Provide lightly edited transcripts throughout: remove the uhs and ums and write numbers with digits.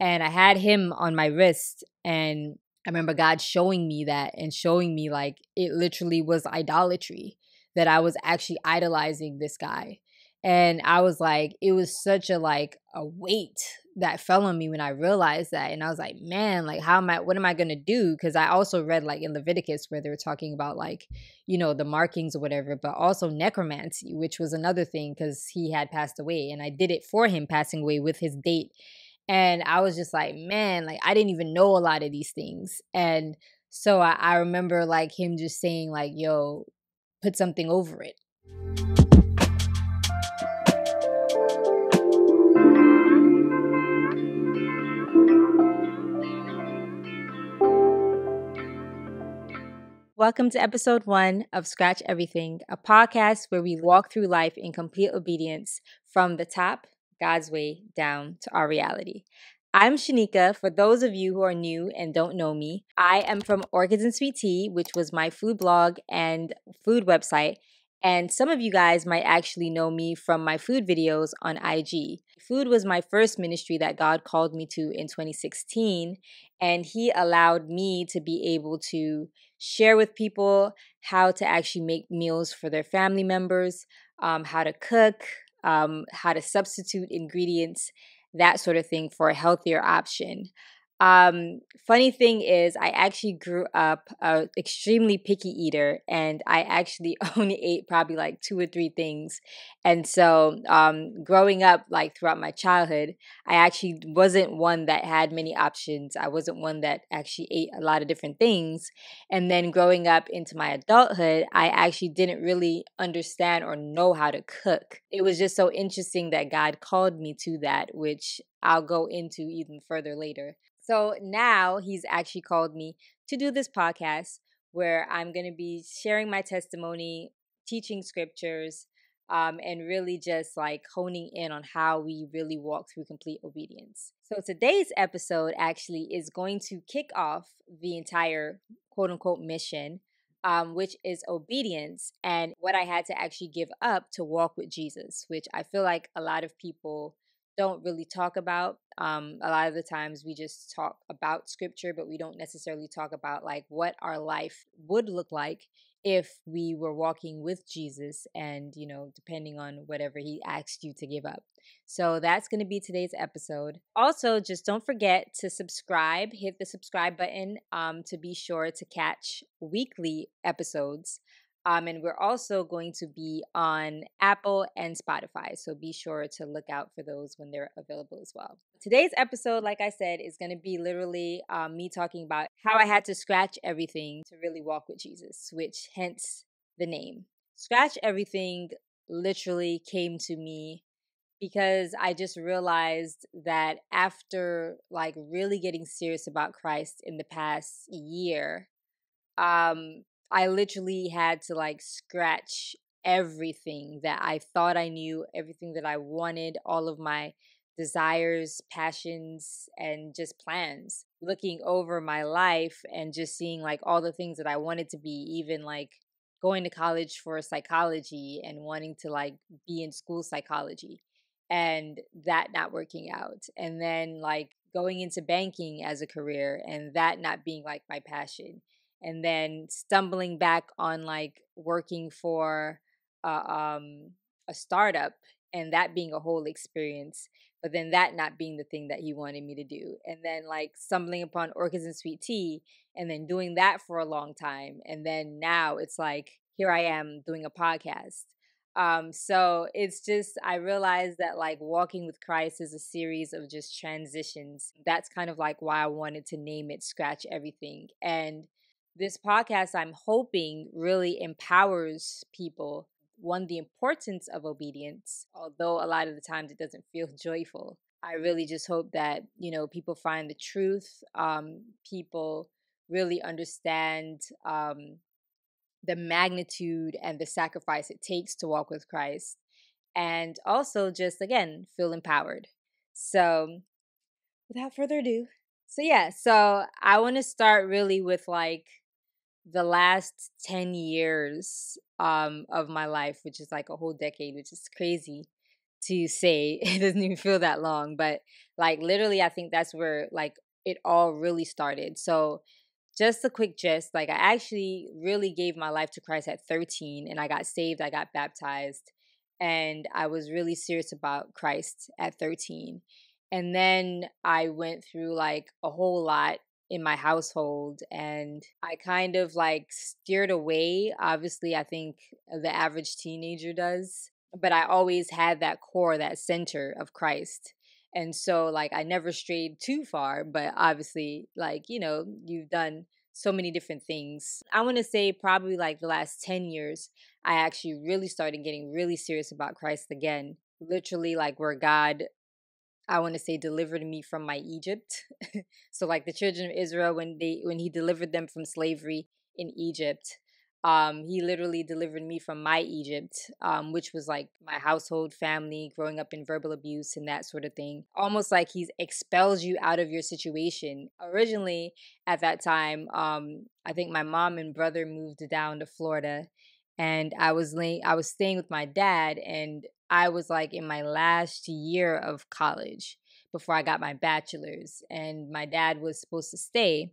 And I had him on my wrist, and I remember God showing me that and showing me like it literally was idolatry, that I was actually idolizing this guy. And I was like, it was such a like a weight that fell on me when I realized that. And I was like, man, like what am I gonna do? Because I also read like in Leviticus where they were talking about like, the markings or whatever, but also necromancy, which was another thing because he had passed away. And I did it for him passing away with his date. And I was just like, man, like I didn't even know a lot of these things. And so I remember like him just saying, like, yo, put something over it. Welcome to episode 1 of Scratch Everything, a podcast where we walk through life in complete obedience from the top, God's way, down to our reality. I'm Shanika. For those of you who are new and don't know me, I am from Orchids and Sweet Tea, which was my food blog and food website. And some of you guys might actually know me from my food videos on IG. Food was my first ministry that God called me to in 2016, and He allowed me to be able to share with people how to actually make meals for their family members, how to cook, how to substitute ingredients, that sort of thing for a healthier option. Funny thing is, I actually grew up a extremely picky eater, and I actually only ate probably like 2 or 3 things. And so, growing up, like throughout my childhood, I actually wasn't one that had many options. I wasn't one that actually ate a lot of different things. And then growing up into my adulthood, I actually didn't really understand or know how to cook. It was just so interesting that God called me to that, which I'll go into even further later. So now He's actually called me to do this podcast where I'm going to be sharing my testimony, teaching scriptures, and really just like honing in on how we really walk through complete obedience. So today's episode actually is going to kick off the entire quote unquote mission, which is obedience and what I had to actually give up to walk with Jesus, which I feel like a lot of people don't really talk about. A lot of the times we just talk about scripture, but we don't necessarily talk about like what our life would look like if we were walking with Jesus and, depending on whatever He asked you to give up. So that's going to be today's episode. Also, just don't forget to subscribe, hit the subscribe button to be sure to catch weekly episodes. And we're also going to be on Apple and Spotify. So be sure to look out for those when they're available as well. Today's episode, like I said, is going to be literally me talking about how I had to scratch everything to really walk with Jesus, which hence the name. Scratch everything literally came to me because I just realized that after like really getting serious about Christ in the past year, um, I literally had to like scratch everything that I thought I knew, everything that I wanted, all of my desires, passions, and just plans. Looking over my life and just seeing like all the things that I wanted to be, even like going to college for psychology and wanting to like be in school psychology and that not working out. And then like going into banking as a career and that not being like my passion, and then stumbling back on like working for a startup and that being a whole experience, but then that not being the thing that He wanted me to do, and then like stumbling upon Orchids and Sweet Tea and then doing that for a long time, and then now it's like here I am doing a podcast. So it's just, I realized that like walking with Christ is a series of just transitions. That's kind of like why I wanted to name it Scratch Everything. And this podcast, I'm hoping, really empowers people. One, the importance of obedience, although a lot of the times it doesn't feel joyful. I really just hope that, people find the truth. People really understand the magnitude and the sacrifice it takes to walk with Christ. And also just, again, feel empowered. So without further ado, so I want to start really with like the last 10 years of my life, which is like a whole decade, which is crazy. to say. It doesn't even feel that long, but like literally, I think that's where like it all really started. So, just a quick gist, like I actually really gave my life to Christ at 13, and I got saved, I got baptized, and I was really serious about Christ at 13. And then I went through like a whole lot in my household, and I kind of like steered away. Obviously, I think the average teenager does, but I always had that core, that center of Christ. And so like I never strayed too far, but obviously like, you've done so many different things. I want to say probably like the last 10 years I actually really started getting really serious about Christ again. Literally like where God, I want to say, delivered me from my Egypt. So like the children of Israel, when he delivered them from slavery in Egypt, he literally delivered me from my Egypt, which was like my household, family, growing up in verbal abuse and that sort of thing. Almost like he expels you out of your situation. Originally, at that time, I think my mom and brother moved down to Florida, and I was staying with my dad, and I was like in my last year of college before I got my bachelor's, and my dad was supposed to stay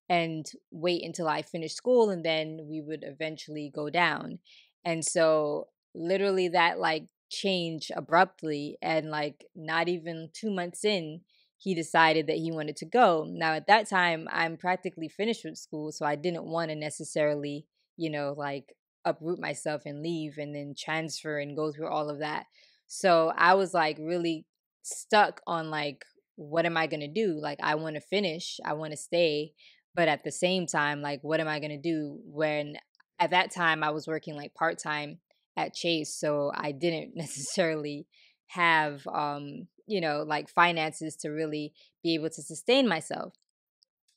and wait until I finished school, and then we would eventually go down. And so literally that like changed abruptly, and like not even 2 months in, he decided that he wanted to go. Now at that time I'm practically finished with school, so I didn't want to necessarily, like uproot myself and leave and then transfer and go through all of that. So I was like really stuck on like, what am I going to do? Like I want to finish, I want to stay, but at the same time, like, what am I going to do when at that time I was working like part time at Chase? So I didn't necessarily have, like finances to really be able to sustain myself.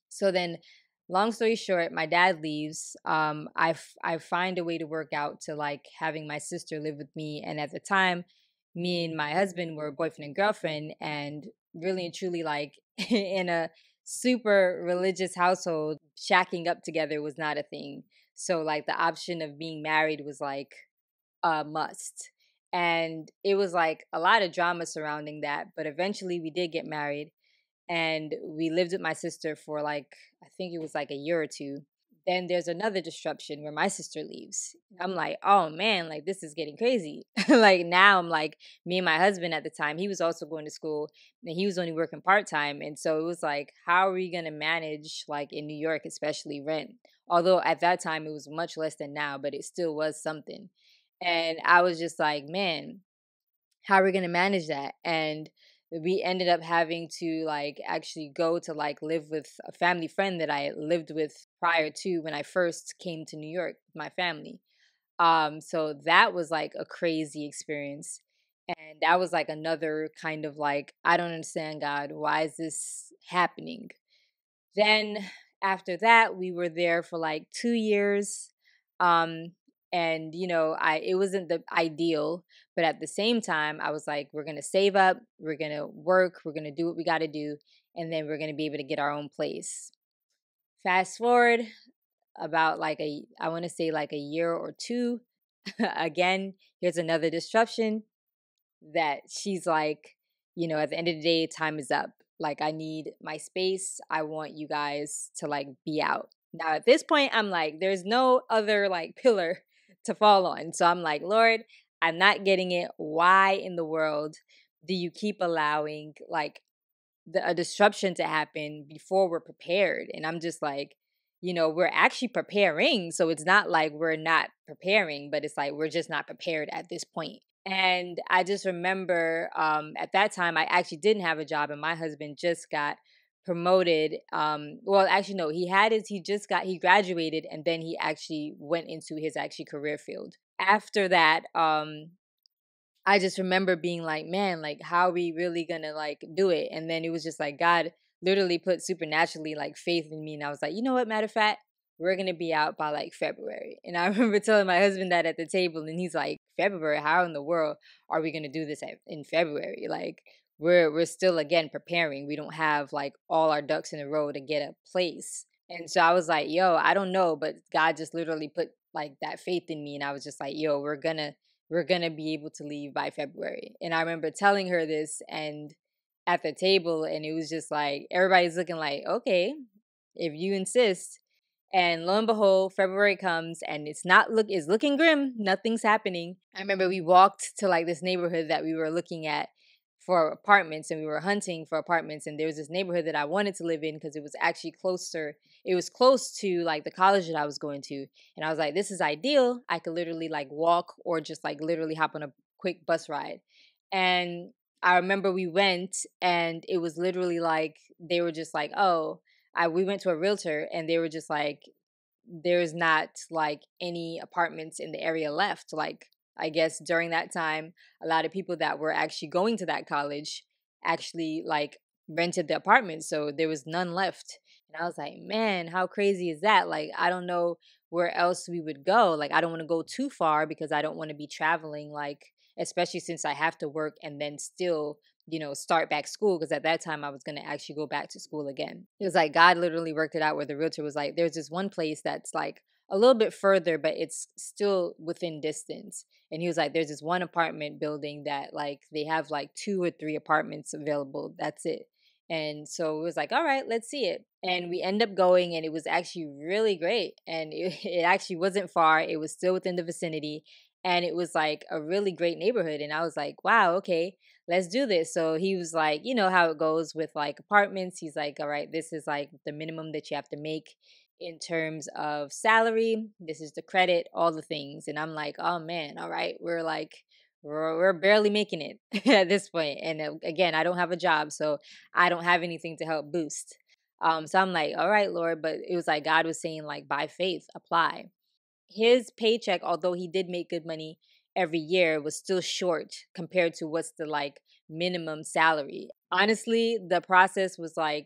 So then, long story short, my dad leaves. I find a way to work out to like having my sister live with me. And at the time, me and my husband were boyfriend and girlfriend, and really and truly, like in a super religious household, shacking up together was not a thing. So like the option of being married was like a must. And it was like a lot of drama surrounding that, but eventually we did get married, and we lived with my sister for like, I think it was like a year or two. Then there's another disruption where my sister leaves. I'm like, oh man, like this is getting crazy. Like now I'm like, me and my husband at the time, he was also going to school and he was only working part-time. And so it was like, how are we gonna manage like in New York, especially rent? Although at that time it was much less than now, but it still was something. And I was just like, man, how are we going to manage that? And we ended up having to like actually go to like live with a family friend that I lived with prior to when I first came to New York with my family. So that was like a crazy experience. And that was like another kind of like, I don't understand, God, why is this happening? Then after that, we were there for like 2 years. Um, and I it wasn't the ideal, but at the same time, I was like, we're gonna save up, we're gonna work, we're gonna do what we gotta do, and then we're gonna be able to get our own place. Fast forward about like I wanna say like a year or two. Again, here's another disruption that she's like, at the end of the day, time is up. Like, I need my space. I want you guys to like be out. Now, at this point, I'm like, there's no other like pillar to fall on. So I'm like, Lord, I'm not getting it. Why in the world do you keep allowing like a disruption to happen before we're prepared? And I'm just like, we're actually preparing. So it's not like we're not preparing, but it's like we're just not prepared at this point. And I just remember at that time, I actually didn't have a job, and my husband just got promoted. Well, actually, no, he graduated, and then he actually went into his actually career field. After that, I just remember being like, man, like, how are we really gonna like do it? And then it was just like God literally put supernaturally like faith in me. And I was like, you know what, matter of fact, we're gonna be out by like February. And I remember telling my husband that at the table, and he's like, February? How in the world are we gonna do this in February? Like we're still again preparing. We don't have like all our ducks in a row to get a place. And so I was like, yo, I don't know, but God just literally put like that faith in me. And I was just like, yo, we're gonna we're going to be able to leave by February. And I remember telling her this and at the table, and it was just like everybody's looking like, okay, if you insist. And lo and behold, February comes and it's looking grim. Nothing's happening. I remember we walked to like this neighborhood that we were looking at for apartments, and we were hunting for apartments, and there was this neighborhood that I wanted to live in because it was actually closer. It was close to like the college that I was going to. And I was like, this is ideal. I could literally like walk or just like literally hop on a quick bus ride. And I remember we went and it was literally like they were just like, oh, we went to a realtor and they were just like, there's not like any apartments in the area left. Like, I guess during that time, a lot of people that were actually going to that college actually like rented the apartment. So there was none left. And I was like, man, how crazy is that? Like, I don't know where else we would go. Like, I don't want to go too far because I don't want to be traveling, like, especially since I have to work and then still start back school because at that time I was going to actually go back to school again. It was like God literally worked it out where the realtor was like, there's this one place that's like a little bit further, but it's still within distance. And he was like, there's this one apartment building that like they have like 2 or 3 apartments available. That's it. And so it was like, all right, let's see it. And we end up going, and it was actually really great. And it actually wasn't far, it was still within the vicinity. And it was like a really great neighborhood. And I was like, wow, okay, let's do this. So he was like, you know how it goes with like apartments. He's like, all right, this is like the minimum that you have to make in terms of salary. This is the credit, all the things. And I'm like, oh man, all right, we're barely making it at this point. And again, I don't have a job, so I don't have anything to help boost. So I'm like, all right, Lord, but it was like God was saying, like, by faith, apply. His paycheck, although he did make good money every year, was still short compared to what's the like minimum salary. Honestly, the process was like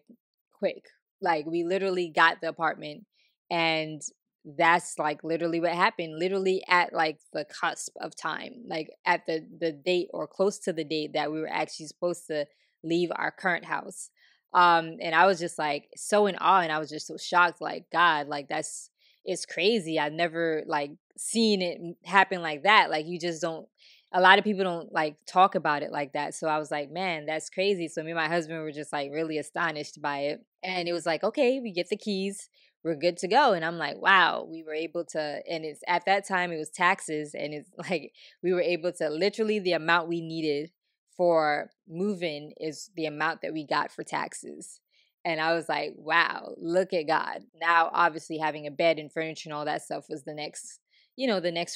quick. Like we literally got the apartment, and that's like literally what happened. Literally at like the cusp of time, like at the date or close to the date that we were actually supposed to leave our current house. And I was just like so in awe, and I was just so shocked, like, God, like that's it's crazy. I've never like seen it happen like that. Like you just don't a lot of people don't like talk about it like that. So I was like, man, that's crazy. So me and my husband were just like really astonished by it. And it was like, okay, we get the keys, we're good to go. And I'm like, wow, we were able to, and it's at that time it was taxes, and it's like we were able to literally the amount we needed for moving is the amount that we got for taxes. And I was like, wow, look at God. Now, obviously, having a bed and furniture and all that stuff was the next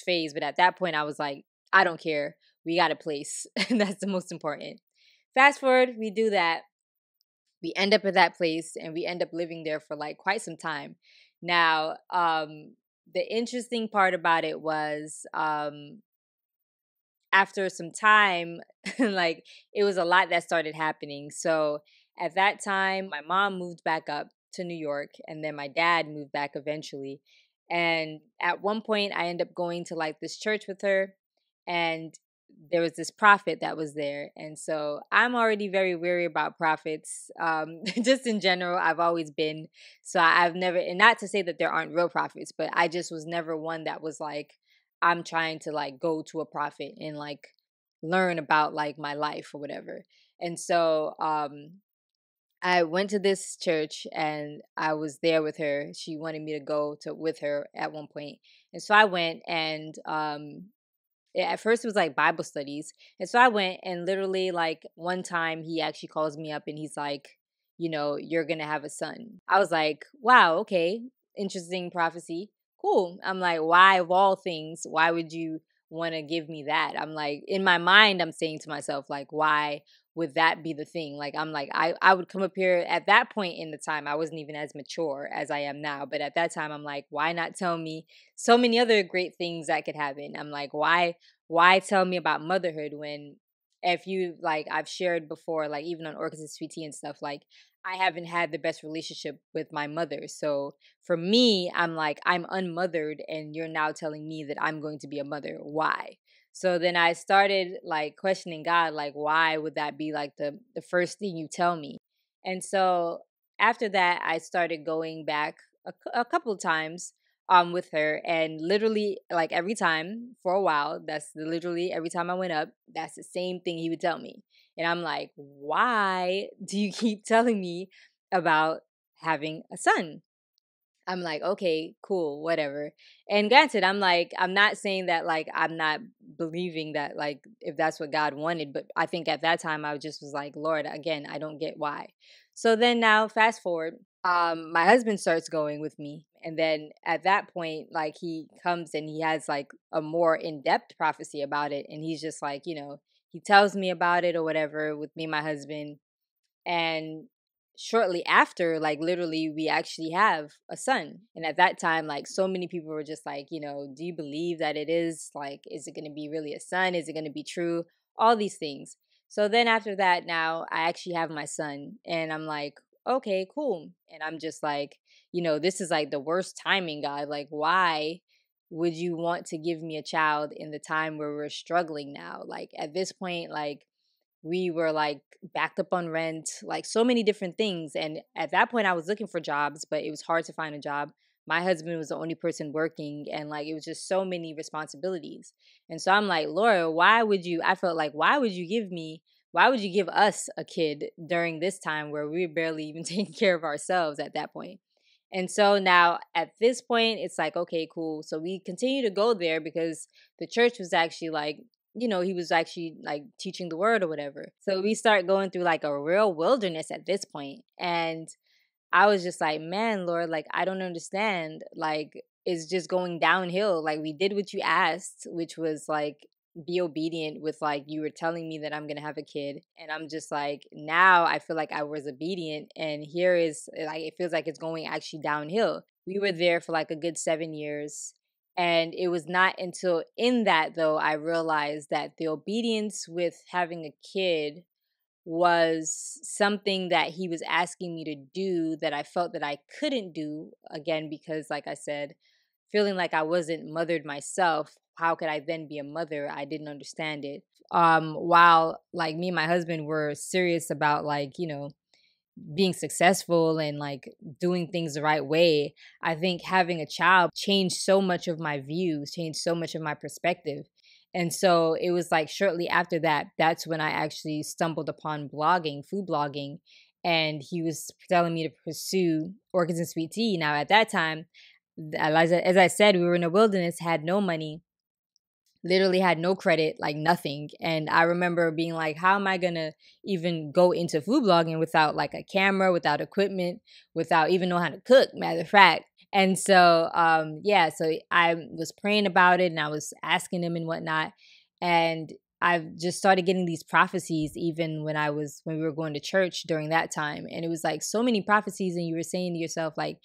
phase. But at that point, I was like, I don't care. We got a place. And that's the most important. Fast forward, we do that. We end up at that place and we end up living there for like quite some time. Now, the interesting part about it was after some time, like it was a lot that started happening. So at that time, my mom moved back up to New York, and then my dad moved back eventually. And at one point, I ended up going to like this church with her, and there was this prophet that was there. And so I'm already very weary about prophets. Just in general, I've always been. So I've never, and not to say that there aren't real prophets, but I just was never one that was like, I'm trying to like go to a prophet and like learn about like my life or whatever. And so I went to this church and I was there with her. She wanted me to go to with her at one point. And so I went, and at first it was like Bible studies. And so I went, and literally like one time he actually calls me up and he's like, you're going to have a son. I was like, wow, okay. Interesting prophecy. Cool. I'm like, why of all things, why would you want to give me that? I'm like, in my mind, I'm saying to myself, like, why would that be the thing? Like, I'm like, I would come up here at that point in the time. I wasn't even as mature as I am now. But at that time, I'm like, why not tell me so many other great things that could happen? I'm like, why tell me about motherhood when if you like I've shared before, like even on Orchid Sweet Tea and stuff, like I haven't had the best relationship with my mother. So for me, I'm like, I'm unmothered, and you're now telling me that I'm going to be a mother. Why? So then I started like questioning God, like, why would that be like the first thing you tell me? And so after that, I started going back a couple of times. with her, and literally like every time for a while, that's literally every time I went up, that's the same thing he would tell me. And I'm like, why do you keep telling me about having a son? I'm like, okay, cool, whatever. And granted, I'm like, I'm not saying that like I'm not believing that like if that's what God wanted, but I think at that time I just was like, Lord, again, I don't get why. So then now fast forward, my husband starts going with me. And then at that point, like he comes and he has like a more in-depth prophecy about it. And he's just like, he tells me about it or whatever with me and my husband. And shortly after, like literally we actually have a son. And at that time, like so many people were just like, do you believe that it is, like, is it going to be really a son, is it going to be true, all these things. So then after that, now I actually have my son, and I'm like, okay, cool. And I'm just like, this is like the worst timing, God. Like, why would you want to give me a child in the time where we're struggling now? Like at this point, like we were like backed up on rent, like so many different things. And at that point, I was looking for jobs, but it was hard to find a job. My husband was the only person working, and like it was just so many responsibilities. And so I'm like, Laura, I felt like, why would you give us a kid during this time where we we're barely even taking care of ourselves at that point? And so now at this point, it's like, okay, cool. So we continue to go there because the church was actually like, he was actually like teaching the word or whatever. So we start going through like a real wilderness at this point. And I was just like, man, Lord, like, I don't understand. Like, it's just going downhill. Like, we did what you asked, which was like, be obedient with like, you were telling me that I'm going to have a kid. And I'm just like, now I feel like I was obedient. And here is like, it feels like it's going actually downhill. We were there for like a good 7 years. And it was not until in that, though, I realized that the obedience with having a kid was something that he was asking me to do that I felt that I couldn't do, again because like I said, feeling like I wasn't mothered myself. How could I then be a mother? I didn't understand it. While like me and my husband were serious about like, being successful and like doing things the right way, I think having a child changed so much of my views, changed so much of my perspective. And so it was like shortly after that, that's when I actually stumbled upon blogging, food blogging. And he was telling me to pursue orchids and sweet tea. Now, at that time, as I said, we were in a wilderness, had no money, literally had no credit, like nothing. And I remember being like, how am I gonna even go into food blogging without like a camera, without equipment, without even know how to cook, matter of fact. And so yeah, so I was praying about it and I was asking him and whatnot. And I've just started getting these prophecies even when we were going to church during that time. And it was like so many prophecies, and you were saying to yourself, like,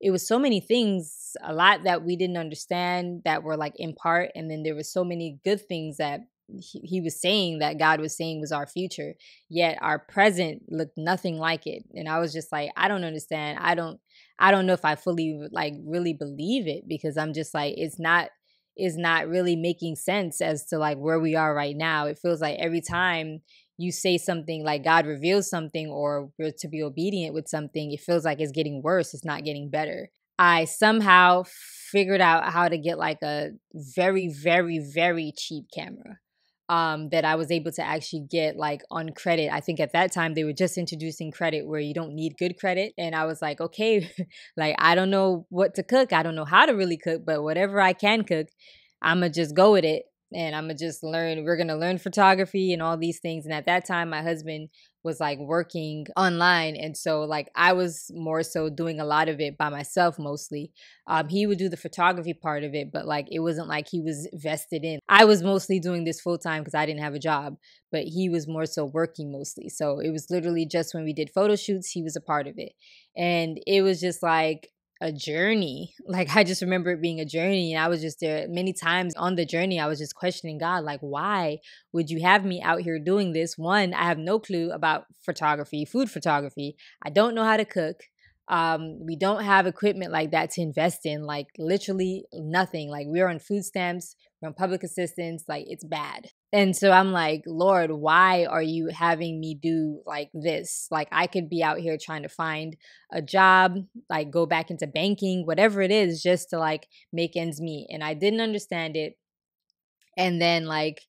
it was so many things, a lot that we didn't understand that were like in part. And then there was so many good things that he was saying, that God was saying was our future. Yet our present looked nothing like it. And I was just like, I don't understand. I don't know if I fully like really believe it, because I'm just like, it's not really making sense as to like where we are right now. It feels like every time you say something, like God reveals something or we're to be obedient with something, it feels like it's getting worse. It's not getting better. I somehow figured out how to get like a very, very, very cheap camera that I was able to actually get like on credit. I think at that time they were just introducing credit where you don't need good credit. And I was like, okay, like I don't know what to cook. I don't know how to really cook, but whatever I can cook, I'm going to just go with it. And I'm going to just learn. We're going to learn photography and all these things. And at that time, my husband was like working online. And so like I was more so doing a lot of it by myself mostly. He would do the photography part of it, but like it wasn't like he was vested in. I was mostly doing this full time because I didn't have a job, but he was more so working mostly. So it was literally just when we did photo shoots, he was a part of it. And it was just like a journey. Like I just remember it being a journey, and I was just there many times on the journey. I was just questioning God, like, why would you have me out here doing this? One, I have no clue about photography, food photography. I don't know how to cook. We don't have equipment like that to invest in, like literally nothing. Like we're on food stamps. from public assistance, like it's bad. And so I'm like, Lord, why are you having me do like this? Like I could be out here trying to find a job, like go back into banking, whatever it is, just to like make ends meet. And I didn't understand it. And then like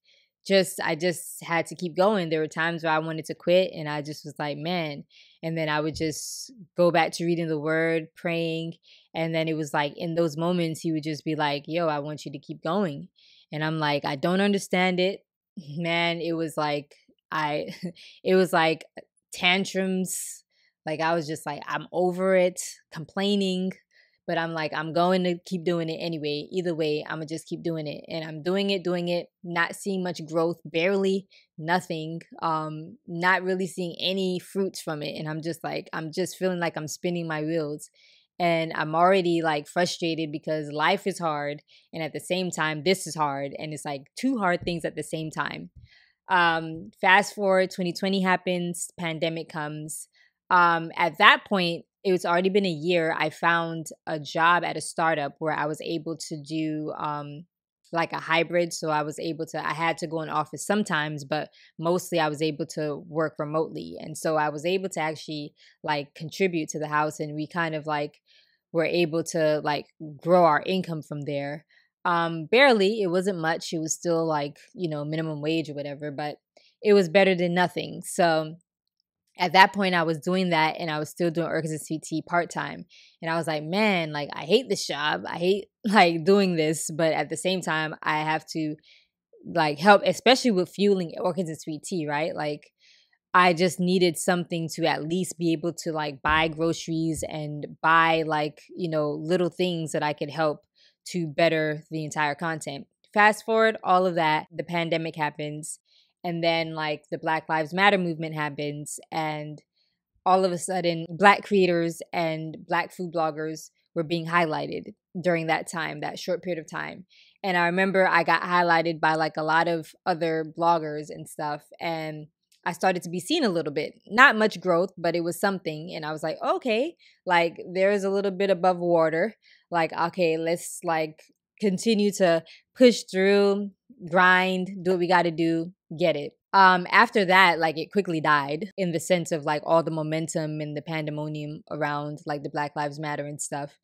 just I just had to keep going. There were times where I wanted to quit and I just was like, man. And then I would just go back to reading the word, praying, and then it was like in those moments he would just be like, yo, I want you to keep going. And I'm like, I don't understand it. Man, it was like I it was like tantrums. Like I was just like, I'm over it, complaining, but I'm like, I'm going to keep doing it anyway. Either way, I'm gonna just keep doing it. And I'm doing it, not seeing much growth, barely nothing, not really seeing any fruits from it. And I'm just like, I'm just feeling like I'm spinning my wheels. And I'm already like frustrated because life is hard. And at the same time, this is hard. And it's like two hard things at the same time. Fast forward, 2020 happens, pandemic comes. At that point, it was already been a year. I found a job at a startup where I was able to do like a hybrid. So I had to go in office sometimes, but mostly I was able to work remotely. And so I was able to actually like contribute to the house, and we kind of like were able to like grow our income from there. Barely, it wasn't much. It was still like, minimum wage or whatever, but it was better than nothing. So at that point I was doing that, and I was still doing Urcas and Sweet Tea part-time. And I was like, man, like I hate this job. I hate like doing this, but at the same time I have to like help, especially with fueling Orchids and Sweet Tea, right? Like I just needed something to at least be able to like buy groceries and buy like, little things that I could help to better the entire content. Fast forward all of that, the pandemic happens, and then like the Black Lives Matter movement happens, and all of a sudden Black creators and Black food bloggers were being highlighted during that time, that short period of time. And I remember I got highlighted by like a lot of other bloggers and stuff, and I started to be seen a little bit. Not much growth, but it was something. And I was like, okay, like there's a little bit above water. Like, okay, let's like continue to push through, grind, do what we got to do, get it. After that, like it quickly died in the sense of like all the momentum and the pandemonium around like the Black Lives Matter and stuff.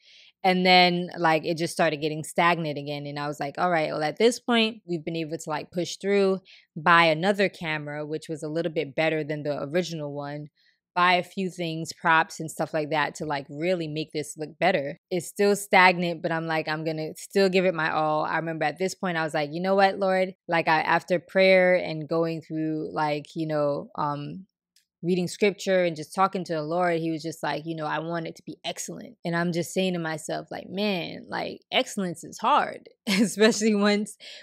And then like it just started getting stagnant again. And I was like, all right, well, at this point, we've been able to like push through, buy another camera, which was a little bit better than the original one, buy a few things, props and stuff like that to like really make this look better. It's still stagnant, but I'm like, I'm going to still give it my all. I remember at this point, I was like, you know what, Lord, like after prayer and going through like, reading scripture and just talking to the Lord, he was just like, I want it to be excellent. And I'm just saying to myself, like, man, like excellence is hard, especially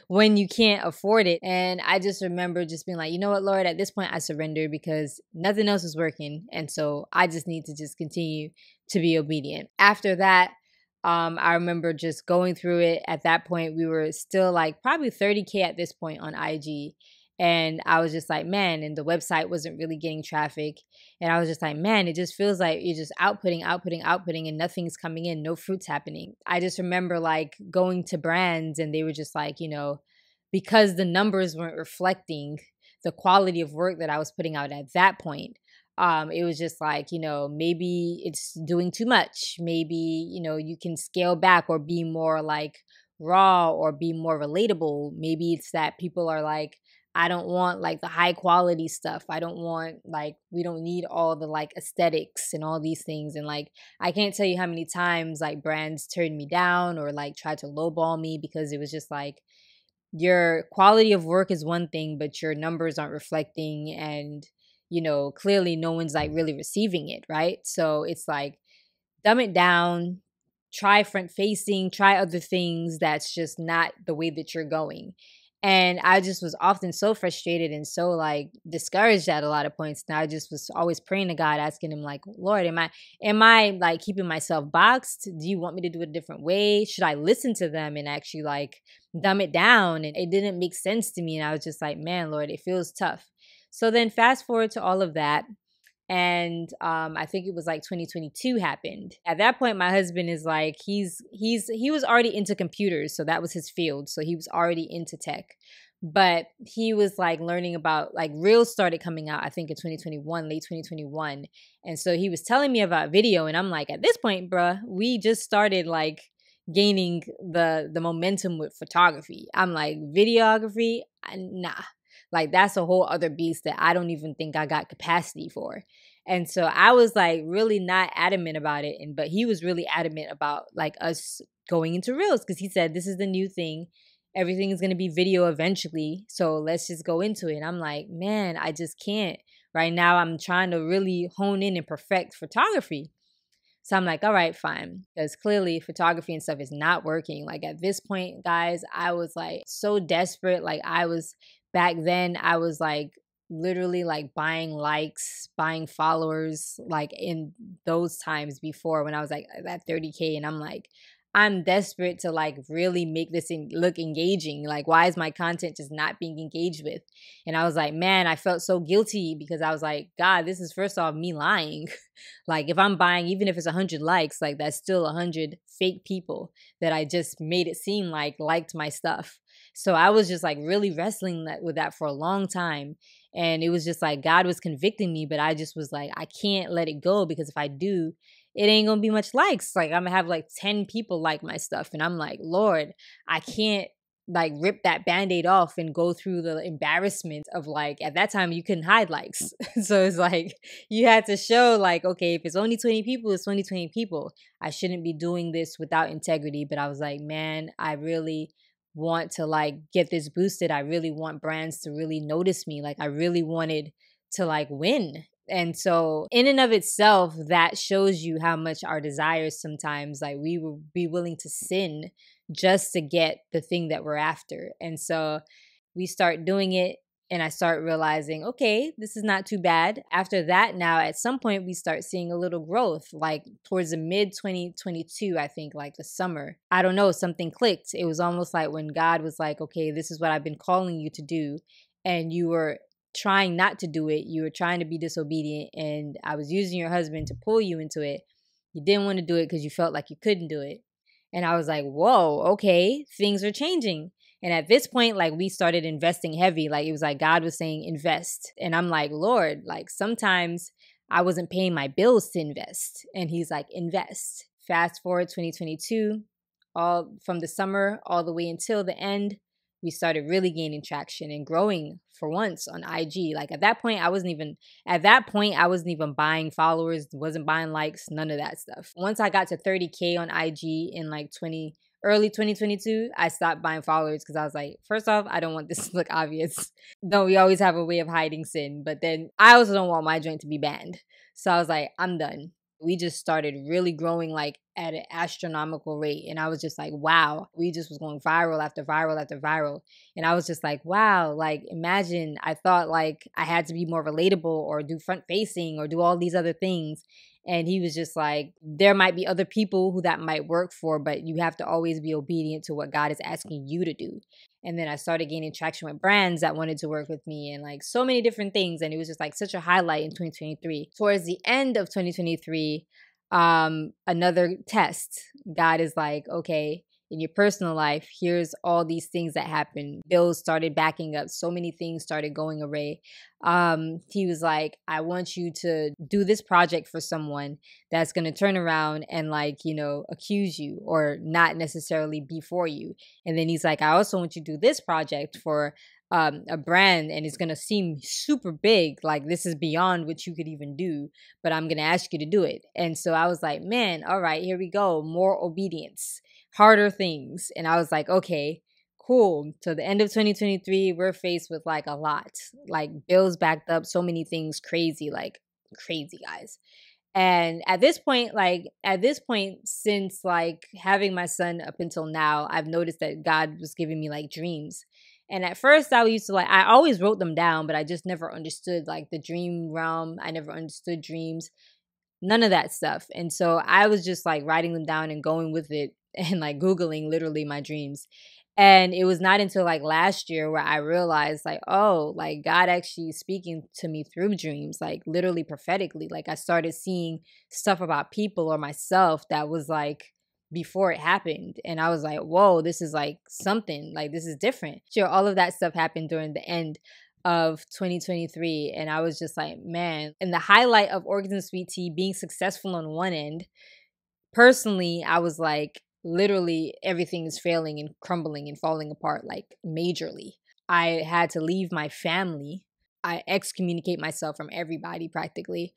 when you can't afford it. And I just remember just being like, you know what, Lord, at this point I surrender because nothing else is working. And so I just need to just continue to be obedient. After that, I remember just going through it. At that point, we were still like probably 30K at this point on IG. And I was just like, man, and the website wasn't really getting traffic. And I was just like, man, it just feels like you're just outputting, and nothing's coming in, no fruits happening. I just remember like going to brands and they were just like, because the numbers weren't reflecting the quality of work that I was putting out at that point. It was just like, maybe it's doing too much. Maybe, you can scale back or be more like raw or be more relatable. Maybe it's that people are like, I don't want like the high quality stuff. I don't want like, we don't need all the like aesthetics and all these things. And like, I can't tell you how many times like brands turned me down or like tried to lowball me because it was just like, your quality of work is one thing, but your numbers aren't reflecting. And, clearly no one's like really receiving it. Right. So it's like, dumb it down, try front facing, try other things. That's just not the way that you're going. And I just was often so frustrated and so like discouraged at a lot of points. And I just was always praying to God, asking him like, Lord, am I like keeping myself boxed? Do you want me to do it a different way? Should I listen to them and actually like dumb it down? And it didn't make sense to me. And I was just like, man, Lord, it feels tough. So then fast forward to all of that. And I think it was like 2022 happened. At that point, my husband is like, he was already into computers, so that was his field. So he was already into tech. But he was like learning about, like, Reels started coming out, I think in 2021, late 2021. And so he was telling me about video, and I'm like, at this point, bruh, we just started like gaining the momentum with photography. I'm like, videography, nah. Like, that's a whole other beast that I don't even think I got capacity for. And so I was like really not adamant about it. But he was really adamant about like us going into Reels, because he said this is the new thing. Everything is going to be video eventually. So let's just go into it. And I'm like, man, I just can't. Right now, I'm trying to really hone in and perfect photography. So I'm like, all right, fine. Because clearly photography and stuff is not working. Like, at this point, guys, I was like so desperate. Like, back then, I was like literally like buying likes, buying followers, like in those times before when I was like at 30K. And I'm like, I'm desperate to like really make this look engaging. Like, why is my content just not being engaged with? And I was like, man, I felt so guilty, because I was like, God, this is first off me lying. Like, if I'm buying, even if it's 100 likes, like that's still 100 fake people that I just made it seem like liked my stuff. So I was just like really wrestling with that for a long time. And it was just like God was convicting me, but I just was like, I can't let it go, because if I do, it ain't gonna be much likes. Like, I'm gonna have like 10 people like my stuff. And I'm like, Lord, I can't like rip that band-aid off and go through the embarrassment of, like, at that time you couldn't hide likes. So it's like you had to show like, okay, if it's only 20 people, it's only 20 people. I shouldn't be doing this without integrity. But I was like, man, I really want to like get this boosted. I really want brands to really notice me. Like, I really wanted to like win. And so in and of itself, that shows you how much our desires sometimes, like, we will be willing to sin just to get the thing that we're after. And so we start doing it, and I start realizing, okay, this is not too bad. After that, now at some point we start seeing a little growth, like towards the mid 2022, I think, like the summer. I don't know, something clicked. It was almost like when God was like, okay, this is what I've been calling you to do, and you were trying not to do it. You were trying to be disobedient, and I was using your husband to pull you into it. You didn't want to do it because you felt like you couldn't do it. And I was like, whoa, okay, things are changing. And at this point, like, we started investing heavy. Like, it was like God was saying, invest. And I'm like, Lord, like, sometimes I wasn't paying my bills to invest. And he's like, invest. Fast forward 2022, all from the summer all the way until the end, we started really gaining traction and growing for once on IG. Like, at that point, I wasn't even buying followers, wasn't buying likes, none of that stuff. Once I got to 30K on IG in like early 2022, I stopped buying followers, because I was like, first off, I don't want this to look obvious. Though we always have a way of hiding sin, but then I also don't want my joint to be banned. So I was like, I'm done. We just started really growing like at an astronomical rate. And I was just like, wow, we just was going viral after viral after viral. And I was just like, wow, like, imagine, I thought like I had to be more relatable or do front facing or do all these other things. And he was just like, there might be other people who that might work for, but you have to always be obedient to what God is asking you to do. And then I started gaining traction with brands that wanted to work with me, and like so many different things. And it was just like such a highlight in 2023. Towards the end of 2023, another test. God is like, okay, in your personal life, here's all these things that happened. Bills started backing up. So many things started going awry. He was like, I want you to do this project for someone that's going to turn around and like, accuse you or not necessarily be for you. And then he's like, I also want you to do this project for a brand, and it's going to seem super big. Like, this is beyond what you could even do, but I'm going to ask you to do it. And so I was like, man, all right, here we go. More obedience, harder things. And I was like, okay, cool. So the end of 2023, we're faced with like a lot, like bills backed up, so many things, crazy, guys. And at this point, since like having my son up until now, I've noticed that God was giving me like dreams. And at first I used to I always wrote them down, but I just never understood like the dream realm. I never understood dreams, none of that stuff. And so I was just like writing them down and going with it and like Googling literally my dreams. And it was not until like last year where I realized like, oh, like God actually speaking to me through dreams, like literally prophetically. Like I started seeing stuff about people or myself that was like before it happened. And I was like, whoa, this is like something, like this is different. Sure, all of that stuff happened during the end of 2023. And I was just like, man. And the highlight of Organs and Sweet Tea being successful on one end, personally, I was like, literally everything is failing and crumbling and falling apart like majorly. I had to leave my family. I excommunicate myself from everybody practically.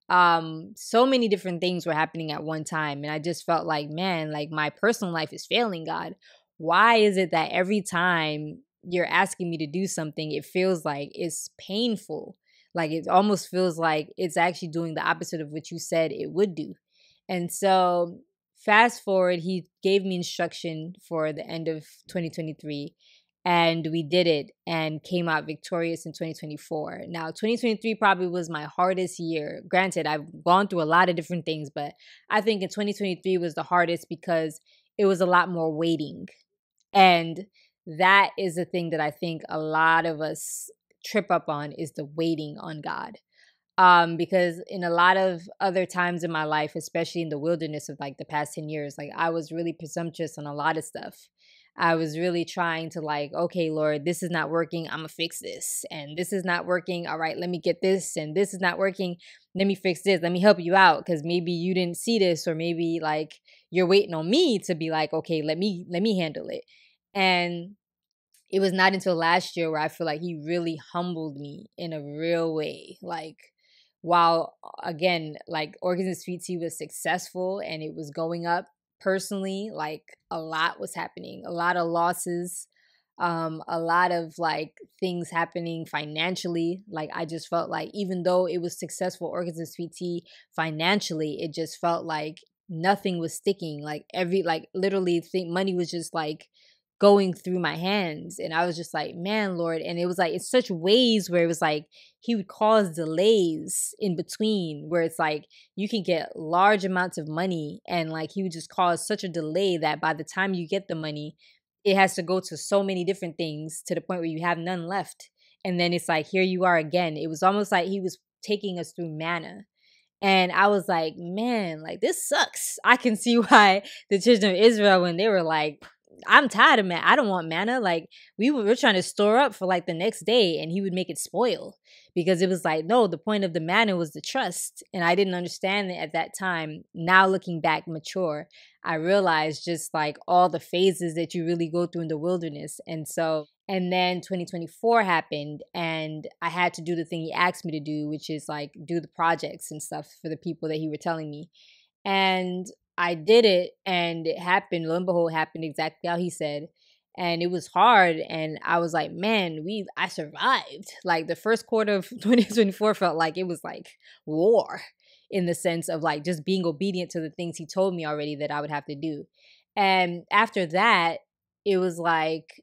So many different things were happening at one time, and I just felt like, man, like my personal life is failing, God. Why is it that every time you're asking me to do something, it feels like it's painful? Like it almost feels like it's actually doing the opposite of what you said it would do. And so fast forward, he gave me instruction for the end of 2023, and we did it and came out victorious in 2024. Now, 2023 probably was my hardest year. Granted, I've gone through a lot of different things, but I think in 2023 was the hardest because it was a lot more waiting. And that is the thing that I think a lot of us trip up on, is the waiting on God. Because in a lot of other times in my life, especially in the wilderness of like the past 10 years, like I was really presumptuous on a lot of stuff. I was really trying to like, okay, Lord, this is not working. I'm gonna fix this. And this is not working. All right, let me get this. And this is not working. Let me fix this. Let me help you out. Cause maybe you didn't see this, or maybe like you're waiting on me to be like, okay, let me handle it. And it was not until last year where I feel like he really humbled me in a real way. Like, while again, like Organs and Sweet Tea was successful and it was going up personally, like a lot was happening, a lot of losses, a lot of like things happening financially. Like I just felt like even though it was successful, Organs and Sweet Tea financially, it just felt like nothing was sticking. Like every, like literally think money was just like going through my hands. And I was just like, man, Lord. And it was like, it's such ways where it was like he would cause delays in between, where it's like you can get large amounts of money, and like he would just cause such a delay that by the time you get the money, it has to go to so many different things to the point where you have none left. And then it's like, here you are again. It was almost like he was taking us through manna. And I was like, man, like this sucks. I can see why the children of Israel, when they were like, I'm tired of manna. I don't want manna. Like we're trying to store up for like the next day, and he would make it spoil, because it was like, no, the point of the manna was the trust. And I didn't understand it at that time. Now looking back mature, I realized just like all the phases that you really go through in the wilderness. And so, and then 2024 happened, and I had to do the thing he asked me to do, which is like do the projects and stuff for the people that he were telling me. And I did it, and it happened. Lo and behold, happened exactly how he said. And it was hard. And I was like, man, I survived. Like the first quarter of 2024 felt like it was like war, in the sense of like just being obedient to the things he told me already that I would have to do. And after that, it was like,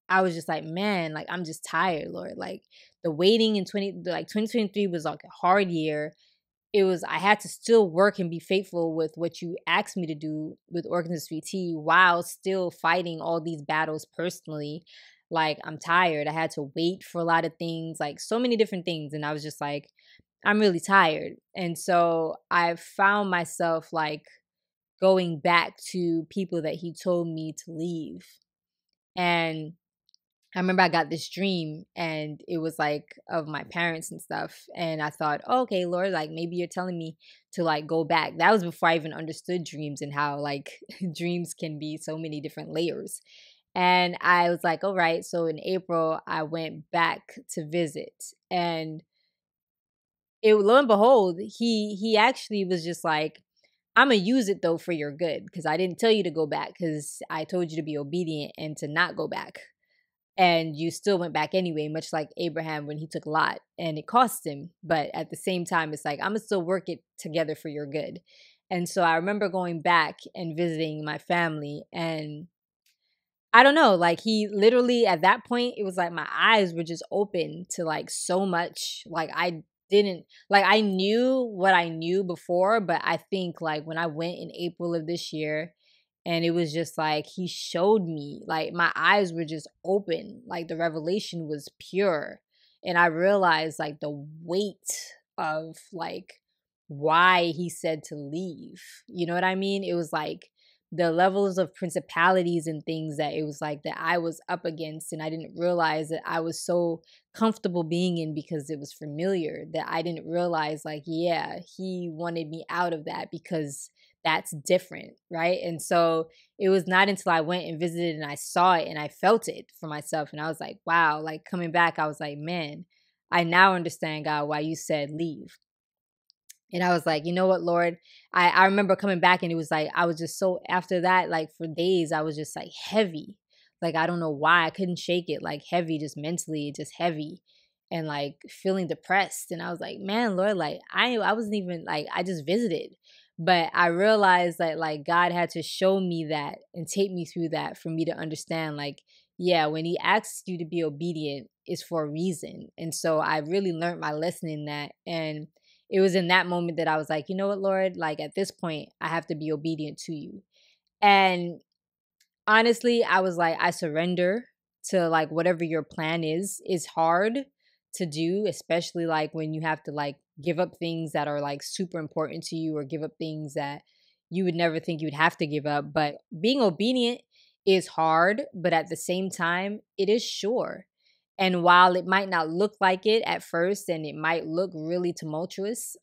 I was just like, man, like I'm just tired, Lord. Like the waiting in 2023 was like a hard year. It was, I had to still work and be faithful with what you asked me to do with Organs of Sweet Tea, while still fighting all these battles personally. Like I'm tired. I had to wait for a lot of things, like so many different things. And I was just like, I'm really tired. And so I found myself like going back to people that he told me to leave. And I remember I got this dream, and it was like of my parents and stuff. And I thought, oh, okay, Lord, like maybe you're telling me to like go back. That was before I even understood dreams and how like dreams can be so many different layers. And I was like, all right. So in April, I went back to visit, and it, lo and behold, he actually was just like, I'm gonna use it though for your good, because I didn't tell you to go back, because I told you to be obedient and to not go back. And you still went back anyway, much like Abraham when he took Lot, and it cost him. But at the same time, it's like, I'm going to still work it together for your good. And so I remember going back and visiting my family, and I don't know, like he literally at that point, it was like my eyes were just open to like so much. Like I didn't, like I knew what I knew before, but I think like when I went in April of this year, And it was just like he showed me, like my eyes were just open, like the revelation was pure. And I realized like the weight of like why he said to leave. You know what I mean? It was like the levels of principalities and things that it was like that I was up against, and I didn't realize that I was so comfortable being in because it was familiar, that I didn't realize like, yeah, he wanted me out of that because that's different, right? And so it was not until I went and visited and I saw it and I felt it for myself, and I was like, wow, like coming back, I was like, man, I now understand, God, why you said leave. And I was like, you know what, Lord? I remember coming back and it was like, I was just so, after that, like for days, I was just like heavy. Like, I don't know why I couldn't shake it, like heavy, just mentally, just heavy and like feeling depressed. And I was like, man, Lord, like I wasn't even like, I just visited. But I realized that like God had to show me that and take me through that for me to understand, like, yeah, when he asks you to be obedient, it's for a reason. And so I really learned my lesson in that. And it was in that moment that I was like, you know what, Lord, like at this point, I have to be obedient to you. And honestly, I was like, I surrender to like whatever your plan is. It's hard to do, especially like when you have to like give up things that are like super important to you or give up things that you would never think you would have to give up. But being obedient is hard, but at the same time, it is sure. And while it might not look like it at first and it might look really tumultuous,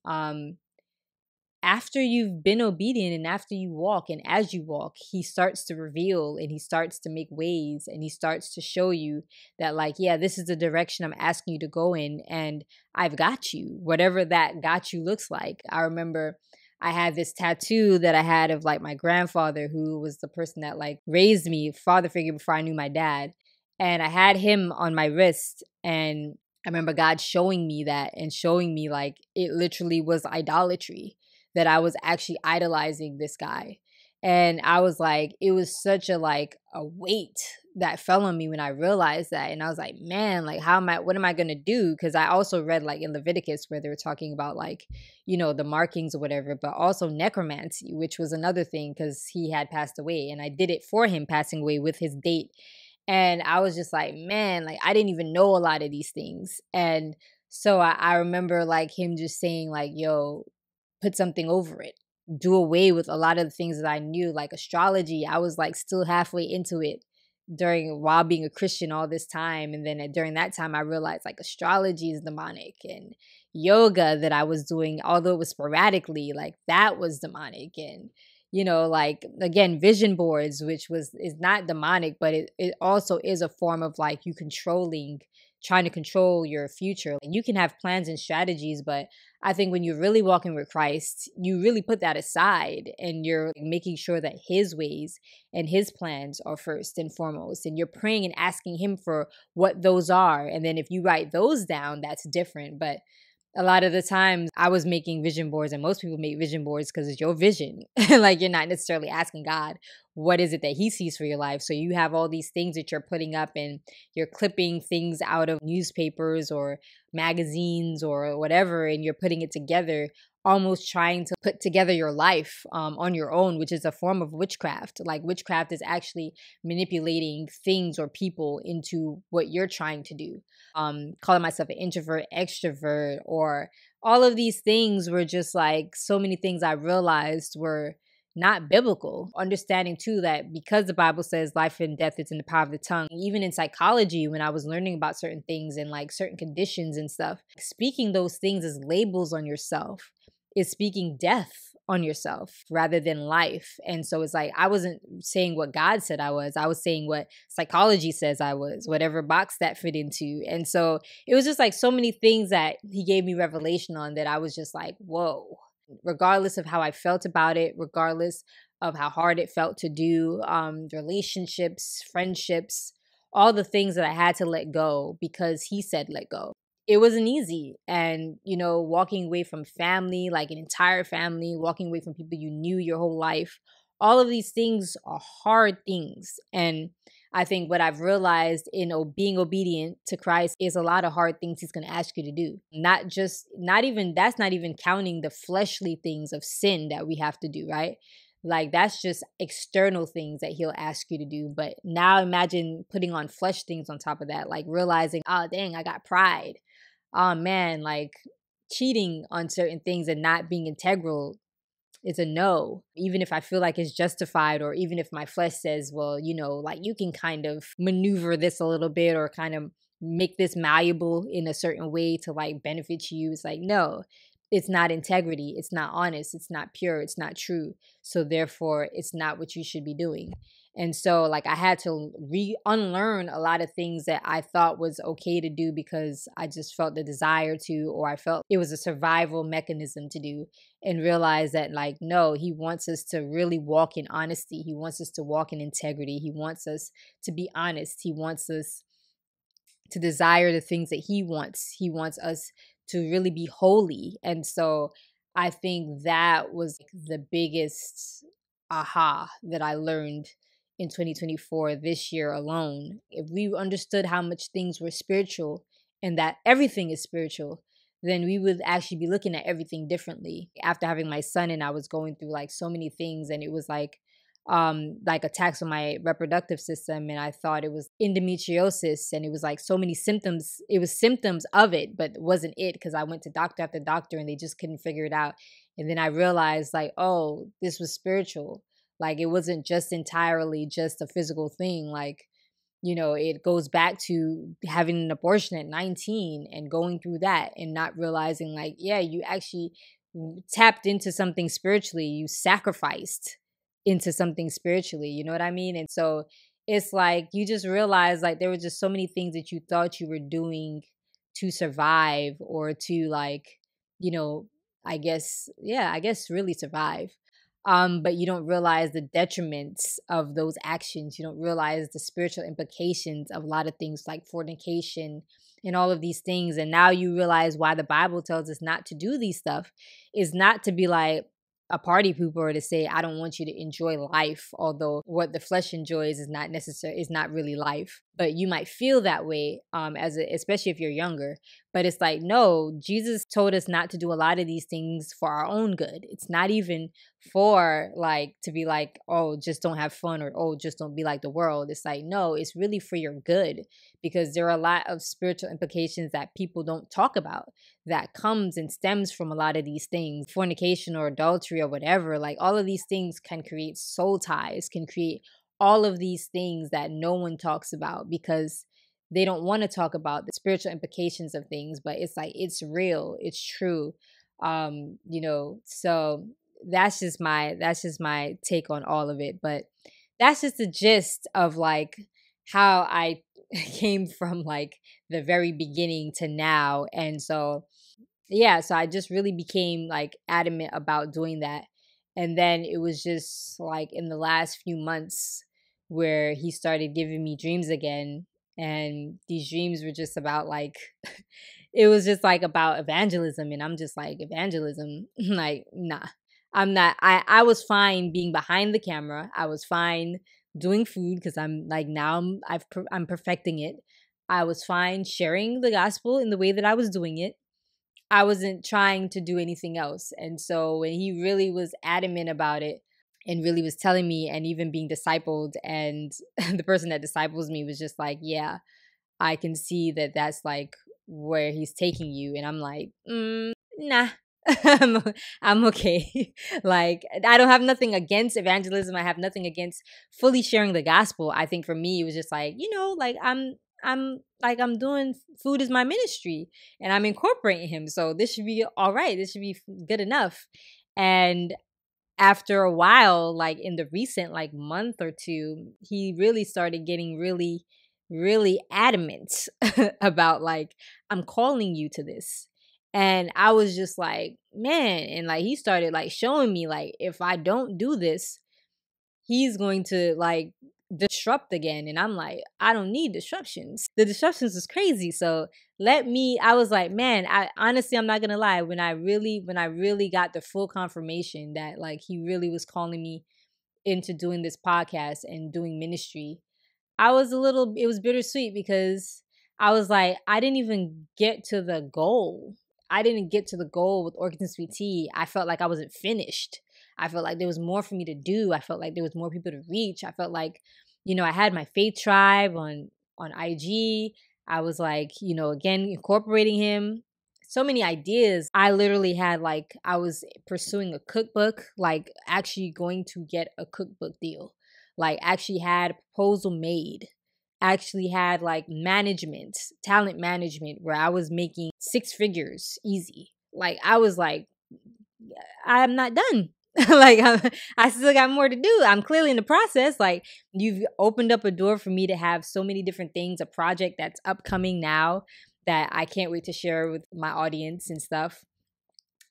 after you've been obedient and after you walk and as you walk, he starts to reveal and he starts to make ways and he starts to show you that, like, yeah, this is the direction I'm asking you to go in, and I've got you, whatever that got you looks like. I remember I had this tattoo that I had of like my grandfather, who was the person that like raised me, father figure before I knew my dad. And I had him on my wrist, and I remember God showing me that and showing me like it literally was idolatry, that I was actually idolizing this guy. And I was like, it was such a like a weight that fell on me when I realized that. And I was like, man, like what am I gonna do? Because I also read like in Leviticus where they were talking about like, you know, the markings or whatever, but also necromancy, which was another thing because he had passed away. And I did it for him passing away with his date. And I was just like, man, like I didn't even know a lot of these things. And so I remember like him just saying like, yo, put something over it, do away with a lot of the things that I knew, like astrology. I was like still halfway into it during while being a Christian all this time. And then during that time, I realized like astrology is demonic, and yoga that I was doing, although it was sporadically, like that was demonic. And you know, like again, vision boards, which is not demonic, but it also is a form of like you controlling, trying to control your future. And you can have plans and strategies, but I think when you're really walking with Christ, you really put that aside and you're making sure that his ways and his plans are first and foremost. And you're praying and asking him for what those are. And then if you write those down, that's different. But a lot of the times I was making vision boards, and most people make vision boards because it's your vision. Like you're not necessarily asking God, what is it that he sees for your life? So you have all these things that you're putting up, and you're clipping things out of newspapers or magazines or whatever, and you're putting it together, almost trying to put together your life on your own, which is a form of witchcraft. Like witchcraft is actually manipulating things or people into what you're trying to do. Calling myself an introvert, extrovert, or all of these things were just like so many things I realized were not biblical. Understanding too that because the Bible says life and death is in the power of the tongue, even in psychology, when I was learning about certain things and like certain conditions and stuff, speaking those things as labels on yourself is speaking death on yourself rather than life. And so it's like I wasn't saying what God said I was saying what psychology says I was, whatever box that fit into. And so it was just like so many things that he gave me revelation on that I was just like, whoa. Regardless of how I felt about it, regardless of how hard it felt to do, relationships, friendships, all the things that I had to let go because he said let go. It wasn't easy. And, you know, walking away from family, like an entire family, walking away from people you knew your whole life, all of these things are hard things. And I think what I've realized in being obedient to Christ is a lot of hard things he's going to ask you to do. That's not even counting the fleshly things of sin that we have to do, right? Like that's just external things that he'll ask you to do. But now imagine putting on flesh things on top of that, like realizing, oh dang, I got pride. Oh man, like cheating on certain things and not being integral is a no. Even if I feel like it's justified, or even if my flesh says, well, like you can kind of maneuver this a little bit or kind of make this malleable in a certain way to like benefit you. It's like, no, it's not integrity. It's not honest. It's not pure. It's not true. So therefore, it's not what you should be doing. And so like I had to unlearn a lot of things that I thought was okay to do because I just felt the desire to, or I felt it was a survival mechanism to do, and realize that like, no, he wants us to really walk in honesty. He wants us to walk in integrity. He wants us to be honest. He wants us to desire the things that he wants. He wants us to really be holy. And so I think that was the biggest aha that I learned in 2024 this year alone. If we understood how much things were spiritual and that everything is spiritual, then we would actually be looking at everything differently. After having my son, and I was going through like so many things, and it was like attacks on my reproductive system, and I thought it was endometriosis, and it was like so many symptoms. It was symptoms of it, but it wasn't it, because I went to doctor after doctor and they just couldn't figure it out. And then I realized like, oh, this was spiritual. Like it wasn't just entirely just a physical thing. Like, it goes back to having an abortion at 19 and going through that and not realizing like, yeah, you actually tapped into something spiritually. You sacrificed into something spiritually. You know what I mean? And so it's like you just realize like there were just so many things that you thought you were doing to survive, or to like, you know, I guess really survive. But you don't realize the detriments of those actions. You don't realize the spiritual implications of a lot of things like fornication and all of these things. And now you realize why the Bible tells us not to do these stuff, is not to be like a party pooper, or to say, I don't want you to enjoy life, although what the flesh enjoys is not necessary, is not really life. But you might feel that way, especially if you're younger. But it's like, no, Jesus told us not to do a lot of these things for our own good. It's not even for like to be like, oh, just don't have fun, or oh, just don't be like the world. It's like, no, it's really for your good, because there are a lot of spiritual implications that people don't talk about that comes and stems from a lot of these things. Fornication or adultery or whatever, like all of these things can create soul ties, can create all of these things that no one talks about because they don't want to talk about the spiritual implications of things. But it's like, it's real, it's true. So that's just my take on all of it. But that's just the gist of like how I came from like the very beginning to now. And so yeah, so I just really became like adamant about doing that. And then it was just like in the last few months where he started giving me dreams again. And these dreams were just about like, it was just like about evangelism. And I'm just like, evangelism? Like, nah, I'm not. I was fine being behind the camera. I was fine doing food because I'm like, now I'm perfecting it. I was fine sharing the gospel in the way that I was doing it. I wasn't trying to do anything else. And so when he really was adamant about it and really was telling me, and even being discipled, and the person that disciples me was just like, yeah, I can see that that's like where he's taking you. And I'm like, nah. I'm, I'm okay. Like, I don't have nothing against evangelism. I have nothing against fully sharing the gospel. I think for me, it was just like, like I'm doing food is my ministry, and I'm incorporating him. So this should be all right. This should be good enough. And after a while, like in the recent like month or two, he really started getting really, really adamant about like, I'm calling you to this. And I was just like, man. And like he started like showing me like, if I don't do this, he's going to like disrupt again. And I'm like, I don't need disruptions. The disruptions is crazy. So I was like, man, I'm not gonna lie. When I really got the full confirmation that like he really was calling me into doing this podcast and doing ministry, it was bittersweet, because I was like, I didn't even get to the goal. I didn't get to the goal with Orchid and Sweet Tea. I felt like I wasn't finished. I felt like there was more for me to do. I felt like there was more people to reach. I felt like, I had my faith tribe on IG. I was like, again, incorporating him. So many ideas. I literally had like, I was pursuing a cookbook, like actually going to get a cookbook deal, like actually had a proposal made, actually had like management, talent management, where I was making six figures easy. Like I was like, I'm not done. Like I still got more to do. I'm clearly in the process. Like you've opened up a door for me to have so many different things, a project that's upcoming now that I can't wait to share with my audience and stuff.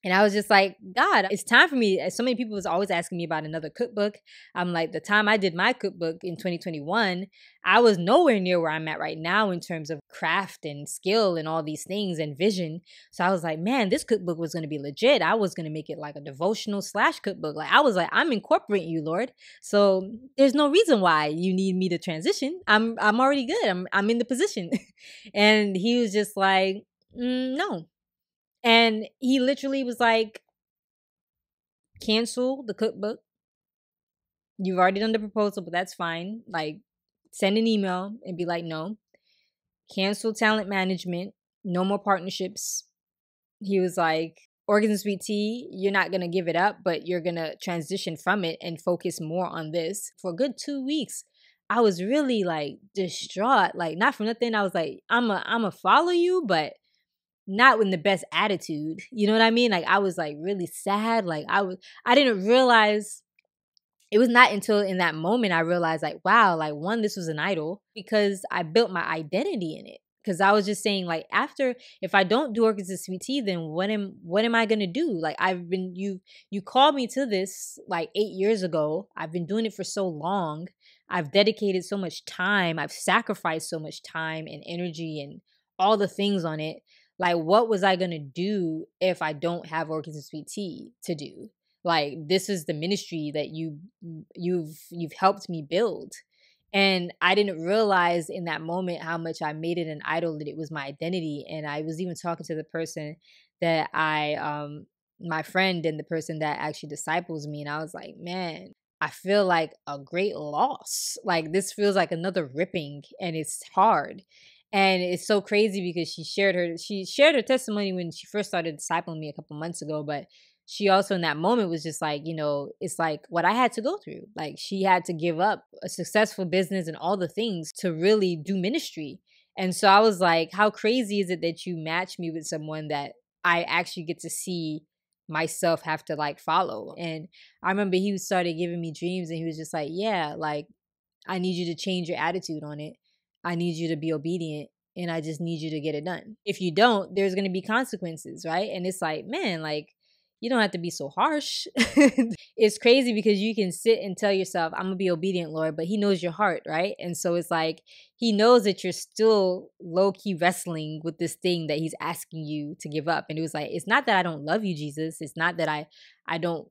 And I was just like, God, it's time for me. So many people was always asking me about another cookbook. I'm like, the time I did my cookbook in 2021, I was nowhere near where I'm at right now in terms of craft and skill and all these things and vision. So I was like, man, this cookbook was going to be legit. I was going to make it like a devotional / cookbook. Like I was like, I'm incorporating you, Lord. So there's no reason why you need me to transition. I'm already good. I'm in the position. And he was just like, no. And he literally was like, cancel the cookbook. You've already done the proposal, but that's fine. Like, send an email and be like, no. Cancel talent management. No more partnerships. He was like, Organs and Sweet Tea, you're not going to give it up, but you're going to transition from it and focus more on this. For a good 2 weeks, I was really like distraught. Like, not for nothing. I was like, I'm a follow you, but not with the best attitude. You know what I mean? Like I was like really sad. Like I didn't realize, it was not until in that moment I realized like, wow, like one, this was an idol because I built my identity in it. Cause I was just saying like, after, if I don't do Orchids and Sweet Tea, then what am I going to do? Like you called me to this like 8 years ago. I've been doing it for so long. I've dedicated so much time. I've sacrificed so much time and energy and all the things on it. Like, what was I going to do if I don't have Orchids and Sweet Tea to do? Like, this is the ministry that you've helped me build. And I didn't realize in that moment how much I made it an idol, that it was my identity. And I was even talking to the person that my friend and the person that actually disciples me. And I was like, man, I feel like a great loss. Like this feels like another ripping and it's hard. And it's so crazy because she shared her testimony when she first started discipling me a couple months ago. But she also in that moment was just like, it's like what I had to go through. Like she had to give up a successful business and all the things to really do ministry. And so I was like, how crazy is it that you match me with someone that I actually get to see myself have to like follow? And I remember he started giving me dreams and he was just like, yeah, like I need you to change your attitude on it. I need you to be obedient and I just need you to get it done. If you don't, there's going to be consequences, right? And it's like, man, like you don't have to be so harsh. It's crazy because you can sit and tell yourself, I'm going to be obedient, Lord, but he knows your heart, right? And so it's like, he knows that you're still low-key wrestling with this thing that he's asking you to give up. And it was like, it's not that I don't love you, Jesus. It's not that I don't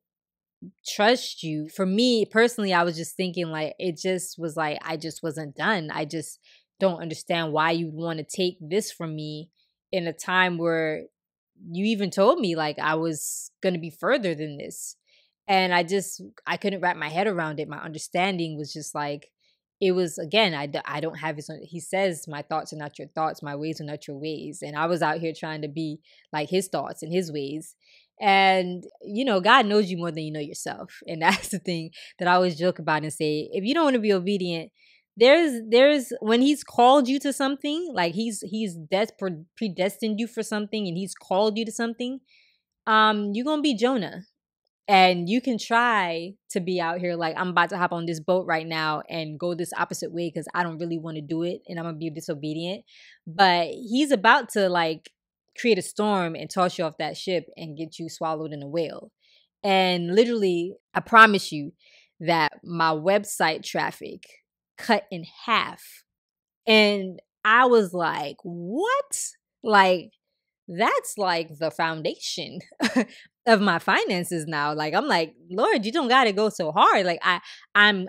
trust you. For me personally, I was just thinking like, it just was like, I just wasn't done. I just don't understand why you'd want to take this from me in a time where you even told me like I was going to be further than this. And I couldn't wrap my head around it. My understanding was just like, it was, again, I don't have his, he says, my thoughts are not your thoughts, my ways are not your ways. And I was out here trying to be like his thoughts and his ways. And, God knows you more than you know yourself. And that's the thing that I always joke about and say, if you don't want to be obedient, there's when he's called you to something, like he's predestined you for something and he's called you to something, you're going to be Jonah. And you can try to be out here like, I'm about to hop on this boat right now and go this opposite way because I don't really want to do it and I'm going to be disobedient. But he's about to like create a storm and toss you off that ship and get you swallowed in a whale. And literally, I promise you that my website traffic cut in half. And I was like, what? Like, that's like the foundation of my finances now. Like, I'm like, Lord, you don't got to go so hard. Like I'm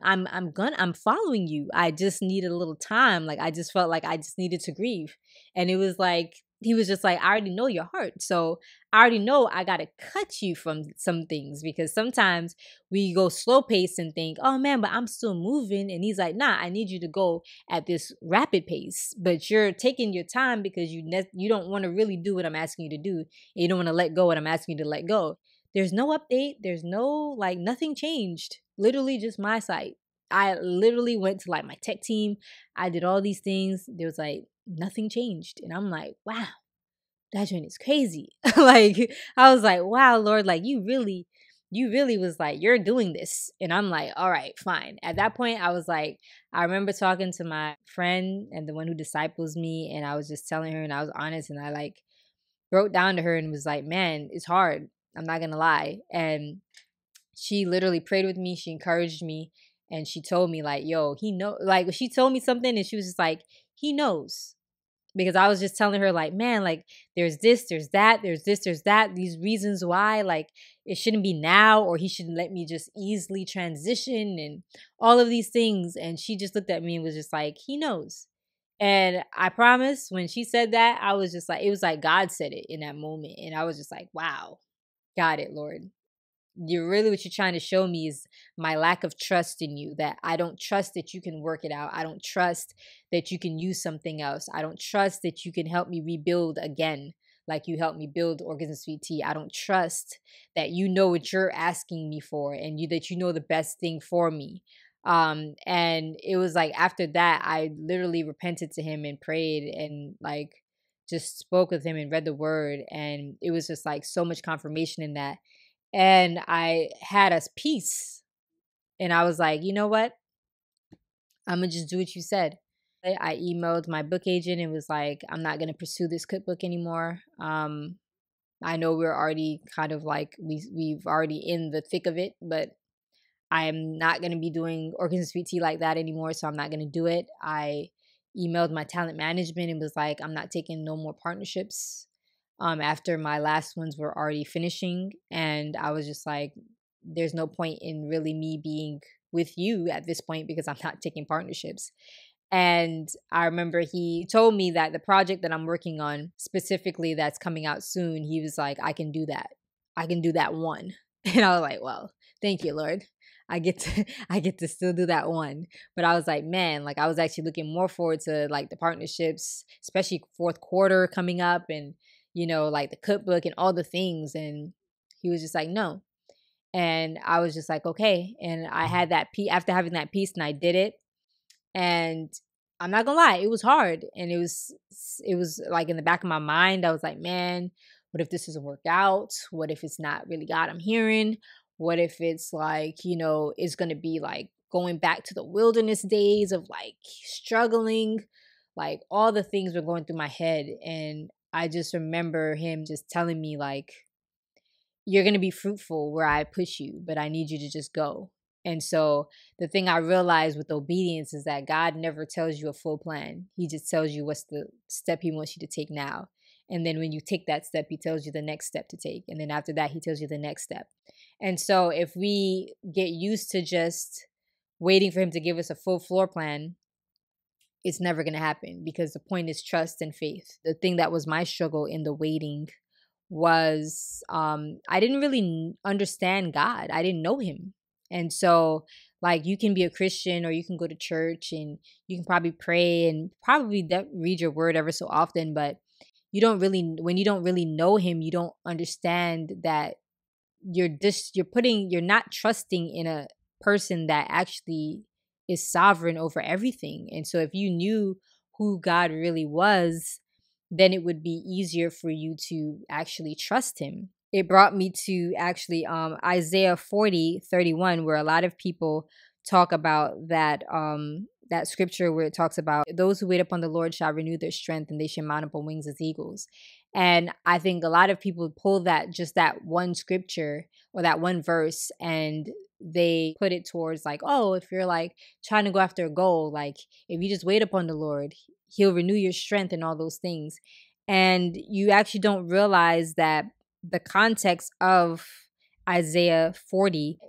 following you. I just needed a little time. Like, I just felt like I just needed to grieve. And it was like, he was just like, I already know your heart. So I already know I got to cut you from some things, because sometimes we go slow pace and think, oh man, but I'm still moving. And he's like, nah, I need you to go at this rapid pace, but you're taking your time because you don't want to really do what I'm asking you to do. And you don't want to let go what I'm asking you to let go. There's no update. There's no, like, nothing changed. Literally just my site. I literally went to like my tech team. I did all these things. There was like nothing changed. And I'm like, wow, that joint is crazy. Like, I was like, wow, Lord, like you really was like, you're doing this. And I'm like, all right, fine. At that point, I was like, I remember talking to my friend and the one who disciples me, and I was just telling her, and I was honest, and I like wrote down to her and was like, man, it's hard. I'm not gonna lie. And she literally prayed with me. She encouraged me, and she told me like, yo, he know, like, she told me something and she was just like, he knows. Because I was just telling her like, man, like, there's this, there's that, there's this, there's that, these reasons why, like, it shouldn't be now, or he shouldn't let me just easily transition and all of these things. And she just looked at me and was just like, he knows. And I promise, when she said that, I was just like, it was like God said it in that moment. And I was just like, wow, got it, Lord. What you're trying to show me is my lack of trust in you, that I don't trust that you can work it out. I don't trust that you can use something else. I don't trust that you can help me rebuild again, like you helped me build Organs and Sweet Tea. I don't trust that you know what you're asking me for, and that you know the best thing for me. And it was like, after that, I literally repented to him and prayed and like just spoke with him and read the word, and it was just like so much confirmation in that. And I had a peace. And I was like, you know what? I'm going to just do what you said. I emailed my book agent and was like, I'm not going to pursue this cookbook anymore. I know we're already kind of like, we've already in the thick of it, but I'm not going to be doing Organs and Sweet Tea like that anymore. So I'm not going to do it. I emailed my talent management and was like, I'm not taking no more partnerships. After my last ones were already finishing. And I was just like, there's no point in really me being with you at this point, because I'm not taking partnerships. And I remember he told me that the project that I'm working on specifically, that's coming out soon, he was like, I can do that. I can do that one. And I was like, well, thank you, Lord. I get to still do that one. But I was like, man, like, I was actually looking more forward to like the partnerships, especially fourth quarter coming up, and like the cookbook and all the things. And he was just like, no. And I was just like, okay. And I had that peace after having that peace, and I did it. And I'm not gonna lie, it was hard. And it was like in the back of my mind, I was like, man, what if this doesn't work out? What if it's not really God I'm hearing? What if it's like, it's gonna be like going back to the wilderness days of like struggling, like all the things were going through my head. And I just remember him just telling me like, you're going to be fruitful where I push you, but I need you to just go. And so the thing I realized with obedience is that God never tells you a full plan. He just tells you what's the step he wants you to take now. And then when you take that step, he tells you the next step to take. And then after that, he tells you the next step. And so if we get used to just waiting for him to give us a full floor plan, it's never going to happen, because the point is trust and faith. The thing that was my struggle in the waiting was I didn't really understand God. I didn't know him. And so like, you can be a Christian, or you can go to church, and you can probably pray and probably read your word ever so often, but when you don't really know him, you don't understand that you're not trusting in a person that actually is sovereign over everything. And so if you knew who God really was, then it would be easier for you to actually trust him. It brought me to actually Isaiah 40:31, where a lot of people talk about that scripture where it talks about those who wait upon the Lord shall renew their strength, and they shall mount up on wings as eagles. And I think a lot of people pull that one scripture or that one verse, and they put it towards like, oh, if you're like trying to go after a goal, like if you just wait upon the Lord, he'll renew your strength and all those things. And you actually don't realize that the context of Isaiah 40,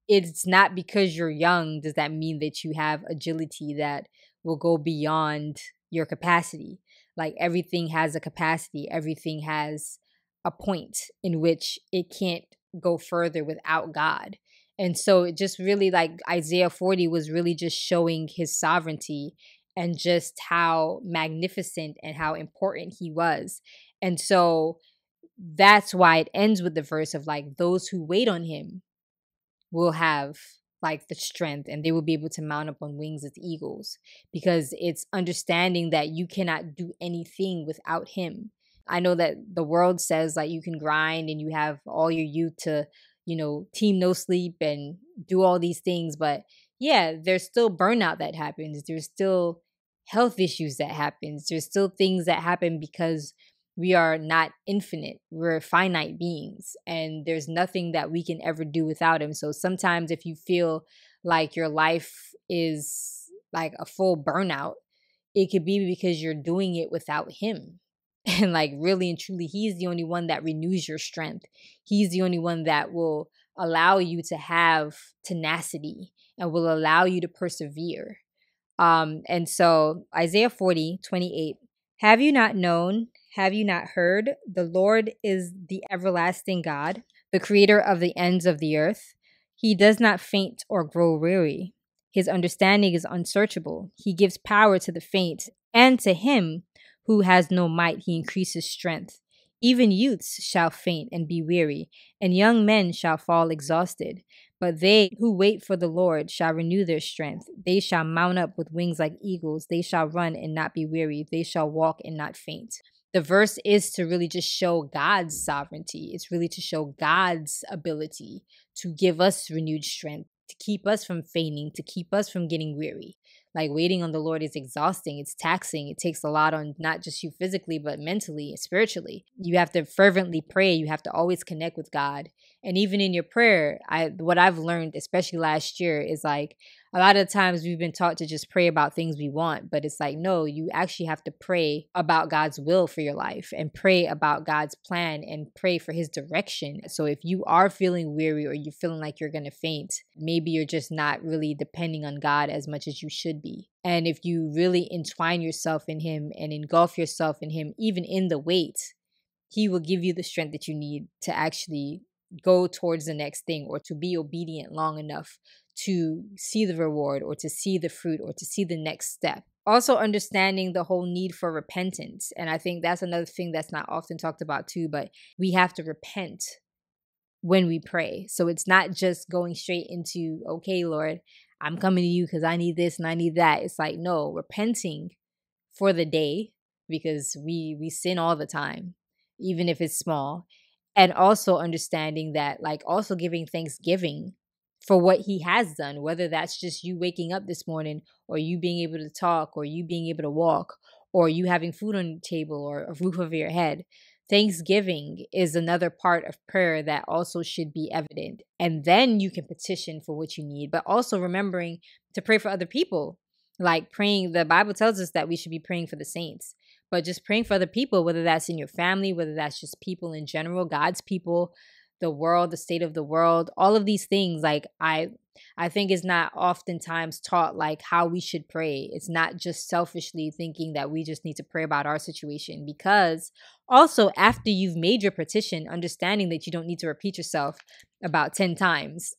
it's not because you're young does that mean that you have agility that will go beyond your capacity. Like everything has a capacity, everything has a point in which it can't go further without God. And so it just really, like, Isaiah 40 was really just showing his sovereignty and just how magnificent and how important he was. And so that's why it ends with the verse of like, those who wait on him will have like the strength, and they will be able to mount up on wings as eagles, because it's understanding that you cannot do anything without him. I know that the world says like you can grind and you have all your youth to, team no sleep and do all these things, but yeah, there's still burnout that happens. There's still health issues that happens. There's still things that happen because we are not infinite. We're finite beings, and there's nothing that we can ever do without him. So sometimes if you feel like your life is like a full burnout, it could be because you're doing it without him. And like really and truly, he's the only one that renews your strength. He's the only one that will allow you to have tenacity and will allow you to persevere. And so Isaiah 40:28, have you not known? Have you not heard? The Lord is the everlasting God, the creator of the ends of the earth. He does not faint or grow weary. His understanding is unsearchable. He gives power to the faint, and to him who has no might, he increases strength. Even youths shall faint and be weary, and young men shall fall exhausted. But they who wait for the Lord shall renew their strength. They shall mount up with wings like eagles. They shall run and not be weary. They shall walk and not faint. The verse is to really just show God's sovereignty. It's really to show God's ability to give us renewed strength, to keep us from fainting, to keep us from getting weary. Like waiting on the Lord is exhausting. It's taxing. It takes a lot on not just you physically, but mentally and spiritually. You have to fervently pray. You have to always connect with God. And even in your prayer, what I've learned, especially last year, is like a lot of times we've been taught to just pray about things we want, but it's like, no, you actually have to pray about God's will for your life and pray about God's plan and pray for his direction. So if you are feeling weary or you're feeling like you're going to faint, maybe you're just not really depending on God as much as you should be. And if you really entwine yourself in him and engulf yourself in him, even in the wait, he will give you the strength that you need to actually go towards the next thing, or to be obedient long enough to see the reward or to see the fruit or to see the next step. Also understanding the whole need for repentance. And I think that's another thing that's not often talked about too, but we have to repent when we pray. So it's not just going straight into, okay, Lord, I'm coming to you because I need this and I need that. It's like, no, repenting for the day, because we sin all the time, even if it's small. And also understanding that, like, also giving thanksgiving for what he has done, whether that's just you waking up this morning, or you being able to talk, or you being able to walk, or you having food on the table, or a roof over your head. Thanksgiving is another part of prayer that also should be evident. And then you can petition for what you need, but also remembering to pray for other people. Like praying, the Bible tells us that we should be praying for the saints, but just praying for other people, whether that's in your family, whether that's just people in general, God's people, the world, the state of the world, all of these things. Like I think is not oftentimes taught like how we should pray. It's not just selfishly thinking that we just need to pray about our situation, because also after you've made your petition, understanding that you don't need to repeat yourself about 10 times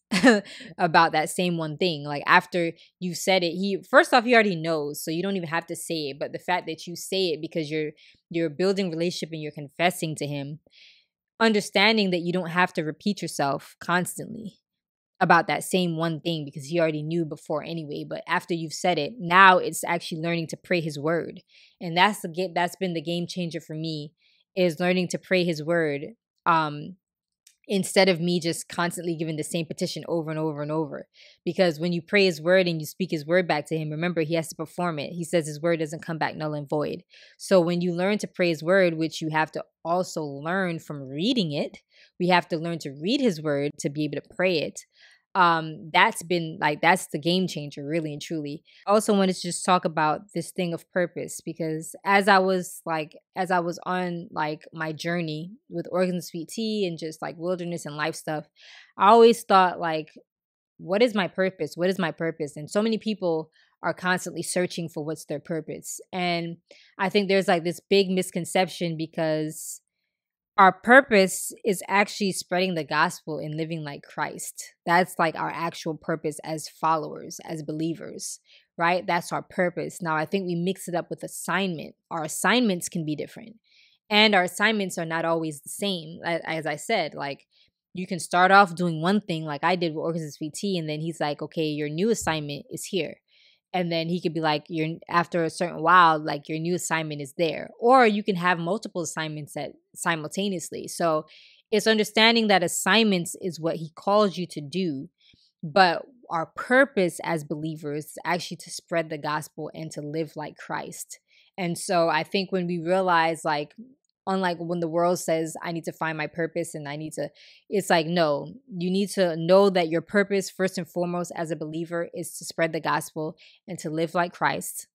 about that same one thing. Like after you said it, he first off, he already knows, so you don't even have to say it. But the fact that you say it because you're building relationship and you're confessing to him, understanding that you don't have to repeat yourself constantly about that same one thing, because he already knew before anyway. But after you've said it, now it's actually learning to pray his word. And that's been the game changer for me, is learning to pray his word. Instead of me just constantly giving the same petition over and over and over. Because when you pray his word and you speak his word back to him, remember, he has to perform it. He says his word doesn't come back null and void. So when you learn to pray his word, which you have to also learn from reading it, we have to learn to read his word to be able to pray it. That's the game changer, really and truly. I also wanted to just talk about this thing of purpose, because as I was on like my journey with Organs of Sweet Tea and just like wilderness and life stuff, I always thought like, what is my purpose? What is my purpose? And so many people are constantly searching for what's their purpose. And I think there's like this big misconception because our purpose is actually spreading the gospel and living like Christ. That's like our actual purpose as followers, as believers, right? That's our purpose. Now, I think we mix it up with assignment. Our assignments can be different, and our assignments are not always the same. As I said, like you can start off doing one thing, like I did with Orchestra VT, and then he's like, okay, your new assignment is here. And then he could be like, you're after a certain while, like your new assignment is there. Or you can have multiple assignments at simultaneously. So it's understanding that assignments is what he calls you to do, but our purpose as believers is actually to spread the gospel and to live like Christ. And so I think when we realize, like, unlike when the world says, I need to find my purpose and I need to, it's like, no, you need to know that your purpose, first and foremost, as a believer, is to spread the gospel and to live like Christ.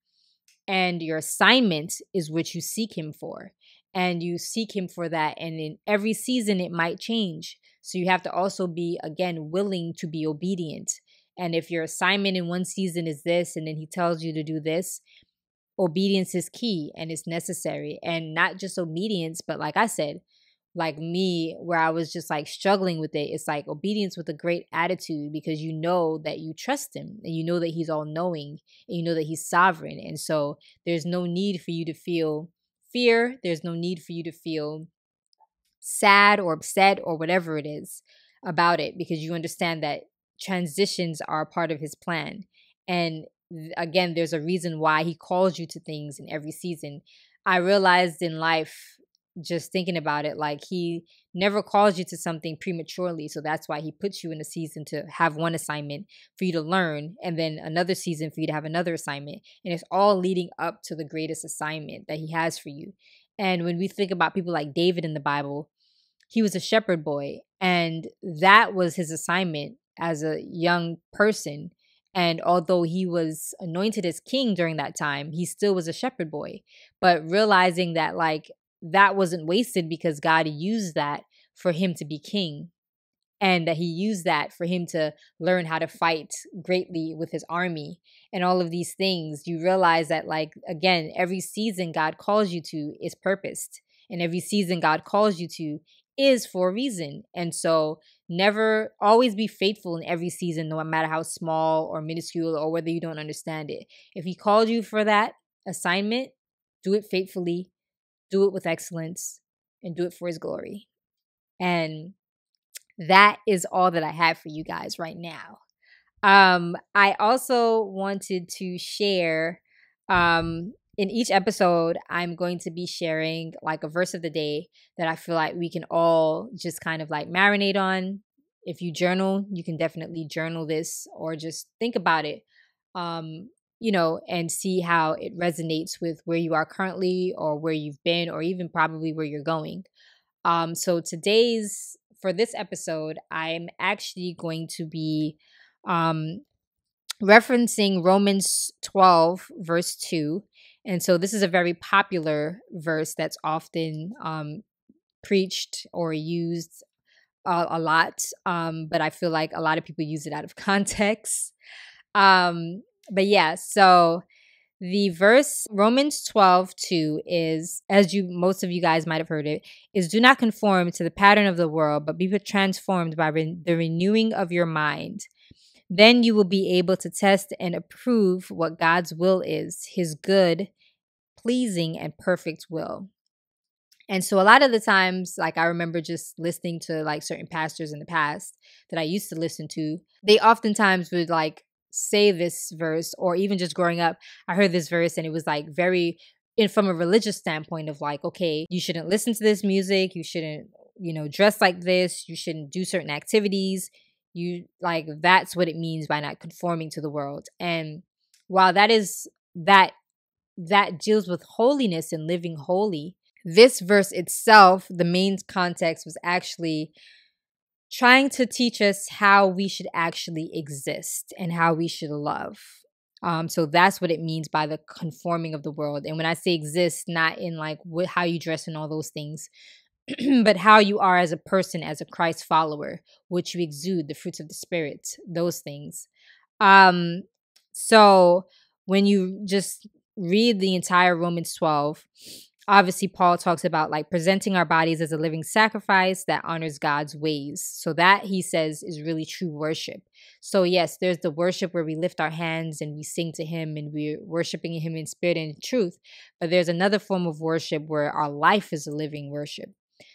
And your assignment is what you seek him for. And you seek him for that. And in every season, it might change. So you have to also be, again, willing to be obedient. And if your assignment in one season is this, and then he tells you to do this, obedience is key and it's necessary. And not just obedience, but like I said, like me, where I was just like struggling with it, it's like obedience with a great attitude, because you know that you trust him and you know that he's all knowing and you know that he's sovereign. And so there's no need for you to feel fear. There's no need for you to feel sad or upset or whatever it is about it, because you understand that transitions are a part of his plan. And again, there's a reason why he calls you to things in every season. I realized in life, just thinking about it, like he never calls you to something prematurely. So that's why he puts you in a season to have one assignment for you to learn, and then another season for you to have another assignment. And it's all leading up to the greatest assignment that he has for you. And when we think about people like David in the Bible, he was a shepherd boy, and that was his assignment as a young person. And although he was anointed as king during that time, he still was a shepherd boy. But realizing that, like, that wasn't wasted, because God used that for him to be king, and that he used that for him to learn how to fight greatly with his army and all of these things. You realize that, like, again, every season God calls you to is purposed, and every season God calls you to is for a reason. And so never, always be faithful in every season, no matter how small or minuscule or whether you don't understand it. If he called you for that assignment, do it faithfully, do it with excellence, and do it for his glory. And that is all that I have for you guys right now. I also wanted to share, in each episode, I'm going to be sharing like a verse of the day that I feel like we can all just kind of like marinate on. If you journal, you can definitely journal this or just think about it, and see how it resonates with where you are currently or where you've been or even probably where you're going. So for this episode, I'm actually going to be referencing Romans 12, verse 2. And so this is a very popular verse that's often preached or used a lot. But I feel like a lot of people use it out of context. But yeah, so the verse Romans 12:2 is, as most of you guys might have heard it, is do not conform to the pattern of the world, but be transformed by the renewing of your mind. Then you will be able to test and approve what God's will is, his good, pleasing, and perfect will. And so a lot of the times, like I remember just listening to like certain pastors in the past that I used to listen to, they oftentimes would like say this verse, or even just growing up, I heard this verse and it was like very, from a religious standpoint of like, okay, you shouldn't listen to this music, you shouldn't, dress like this, you shouldn't do certain activities. You like, that's what it means by not conforming to the world. And while that deals with holiness and living holy, this verse itself, the main context was actually trying to teach us how we should actually exist and how we should love. So that's what it means by the conforming of the world. And when I say exist, not in like how you dress and all those things, but how you are as a person, as a Christ follower, what you exude, the fruits of the Spirit, those things. So when you just read the entire Romans 12, obviously Paul talks about like presenting our bodies as a living sacrifice that honors God's ways. So that, he says, is really true worship. So yes, there's the worship where we lift our hands and we sing to him and we're worshiping him in spirit and in truth. But there's another form of worship where our life is a living worship.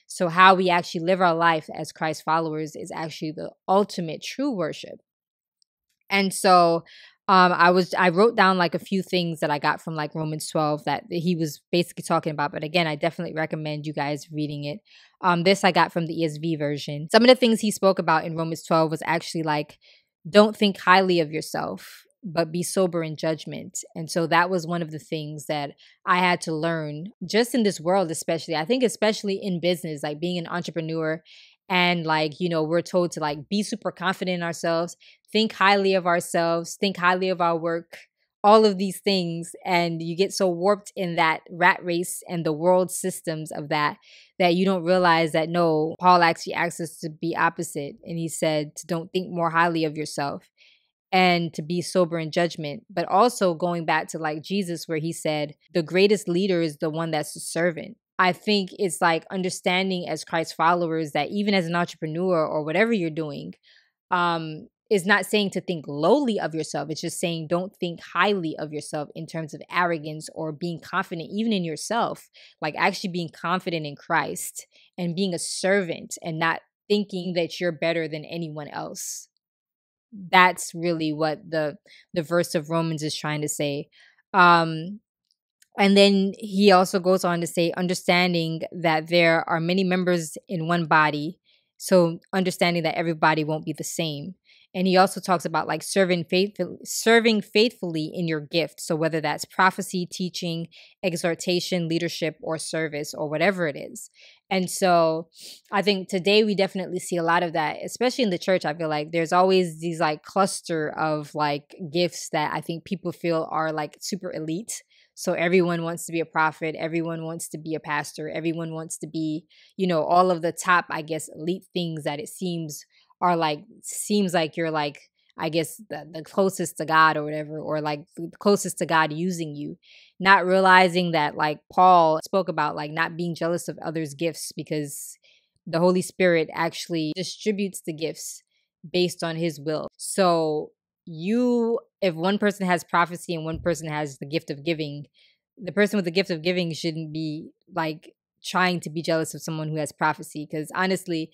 So how we actually live our life as Christ followers is actually the ultimate true worship. And so I wrote down like a few things that I got from like Romans 12 that he was basically talking about. But again, I definitely recommend you guys reading it. This I got from the ESV version. Some of the things he spoke about in Romans 12 was actually like, don't think highly of yourself, but be sober in judgment. And so that was one of the things that I had to learn just in this world, especially. I think especially in business, like being an entrepreneur, and like, we're told to like be super confident in ourselves, think highly of ourselves, think highly of our work, all of these things. And you get so warped in that rat race and the world systems of that you don't realize that no, Paul actually asks us to be opposite. And he said to don't think more highly of yourself and to be sober in judgment. But also going back to like Jesus, where he said the greatest leader is the one that's a servant. I think it's like understanding as Christ followers that even as an entrepreneur or whatever you're doing, is not saying to think lowly of yourself. It's just saying don't think highly of yourself in terms of arrogance or being confident even in yourself, like actually being confident in Christ and being a servant and not thinking that you're better than anyone else. That's really what the verse of Romans is trying to say. And then he also goes on to say, understanding that there are many members in one body. So understanding that everybody won't be the same. And he also talks about like serving faithfully in your gift. So whether that's prophecy, teaching, exhortation, leadership, or service, or whatever it is. And so I think today we definitely see a lot of that, especially in the church. I feel like there's always these like cluster of like gifts that I think people feel are like super elite. So everyone wants to be a prophet, everyone wants to be a pastor, everyone wants to be, all of the top, I guess, elite things that it seems like you're like, I guess, the closest to God or whatever, or like the closest to God using you. Not realizing that like Paul spoke about like not being jealous of others' gifts, because the Holy Spirit actually distributes the gifts based on his will. So if one person has prophecy and one person has the gift of giving, the person with the gift of giving shouldn't be like trying to be jealous of someone who has prophecy, because honestly,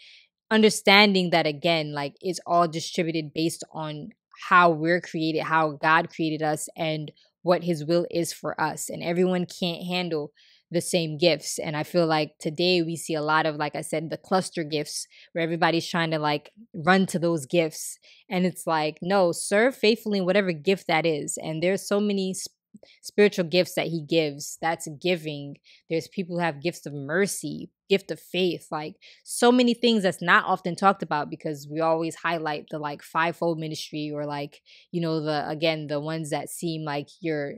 understanding that again, like it's all distributed based on how we're created, how God created us, and what his will is for us. And everyone can't handle the same gifts. And I feel like today we see a lot of, like I said, the cluster gifts where everybody's trying to like run to those gifts. And it's like, no, serve faithfully in whatever gift that is. And there's so many spiritual gifts that he gives. That's giving. There's people who have gifts of mercy, gift of faith, like so many things that's not often talked about, because we always highlight the like fivefold ministry, or like, the ones that seem like you're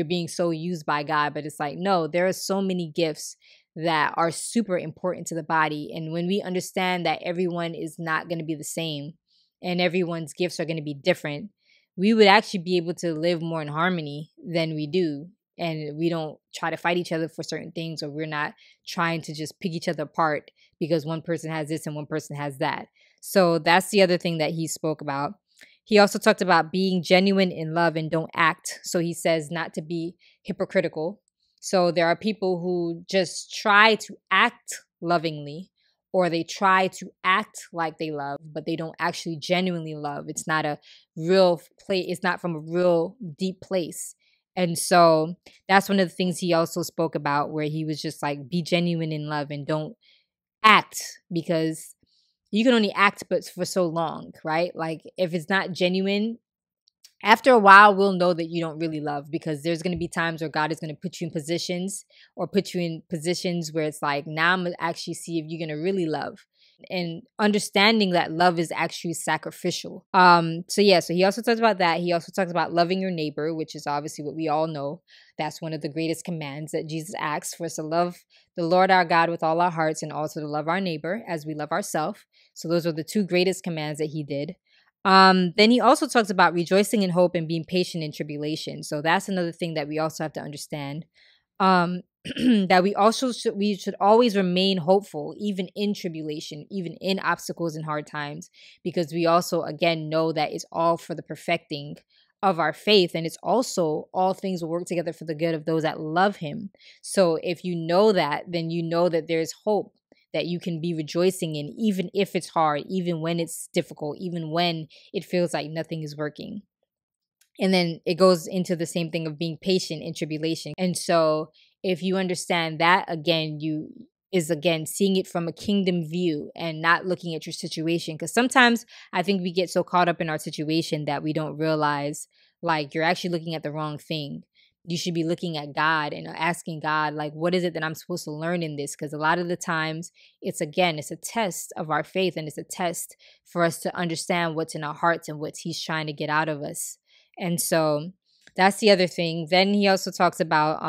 being so used by God. But it's like, no, there are so many gifts that are super important to the body. And when we understand that everyone is not going to be the same and everyone's gifts are going to be different, we would actually be able to live more in harmony than we do. And we don't try to fight each other for certain things, or we're not trying to just pick each other apart because one person has this and one person has that. So that's the other thing that he spoke about. He also talked about being genuine in love and don't act. So he says not to be hypocritical. So there are people who just try to act lovingly, or they try to act like they love, but they don't actually genuinely love. It's not a real place. It's not from a real deep place. And so that's one of the things he also spoke about, where he was just like, be genuine in love and don't act, because you can only act but for so long, right? Like if it's not genuine, after a while, we'll know that you don't really love, because there's going to be times where God is going to put you in positions, or put you in positions where it's like, now I'm going to actually see if you're going to really love. And understanding that love is actually sacrificial. So he also talks about that. He also talks about loving your neighbor, which is obviously what we all know. That's one of the greatest commands that Jesus asks for us, to love the Lord our God with all our hearts, and also to love our neighbor as we love ourselves. So those are the two greatest commands that he did. Then he also talks about rejoicing in hope and being patient in tribulation. So that's another thing that we also have to understand. Um, that we should always remain hopeful, even in tribulation, even in obstacles and hard times, because we also again know that it's all for the perfecting of our faith, and it's also all things will work together for the good of those that love him. So if you know that, then you know that there's hope that you can be rejoicing in, even if it's hard, even when it's difficult, even when it feels like nothing is working. And then it goes into the same thing of being patient in tribulation. And so if you understand that, again, you is again seeing it from a kingdom view and not looking at your situation. Because sometimes I think we get so caught up in our situation that we don't realize like you're actually looking at the wrong thing. You should be looking at God and asking God, like, what is it that I'm supposed to learn in this? Because a lot of the times it's a test of our faith, and it's a test for us to understand what's in our hearts and what He's trying to get out of us. And so that's the other thing. Then he also talks about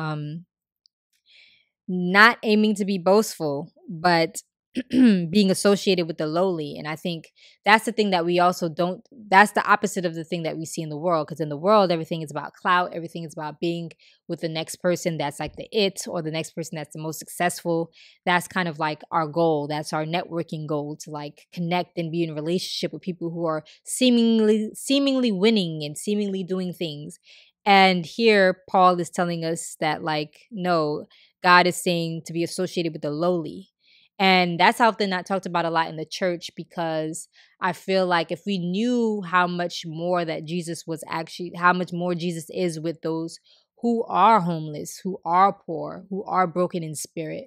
not aiming to be boastful, but being associated with the lowly. And I think that's the thing that we also don't, that's the opposite of the thing that we see in the world. Because in the world, everything is about clout, everything is about being with the next person that's like the it, or the next person that's the most successful. That's kind of like our goal. That's our networking goal, to like connect and be in a relationship with people who are seemingly winning and seemingly doing things. And here Paul is telling us that, like, no, God is saying to be associated with the lowly. And that's often not talked about a lot in the church, because I feel like if we knew how much more that Jesus was actually, how much more Jesus is with those who are homeless, who are poor, who are broken in spirit,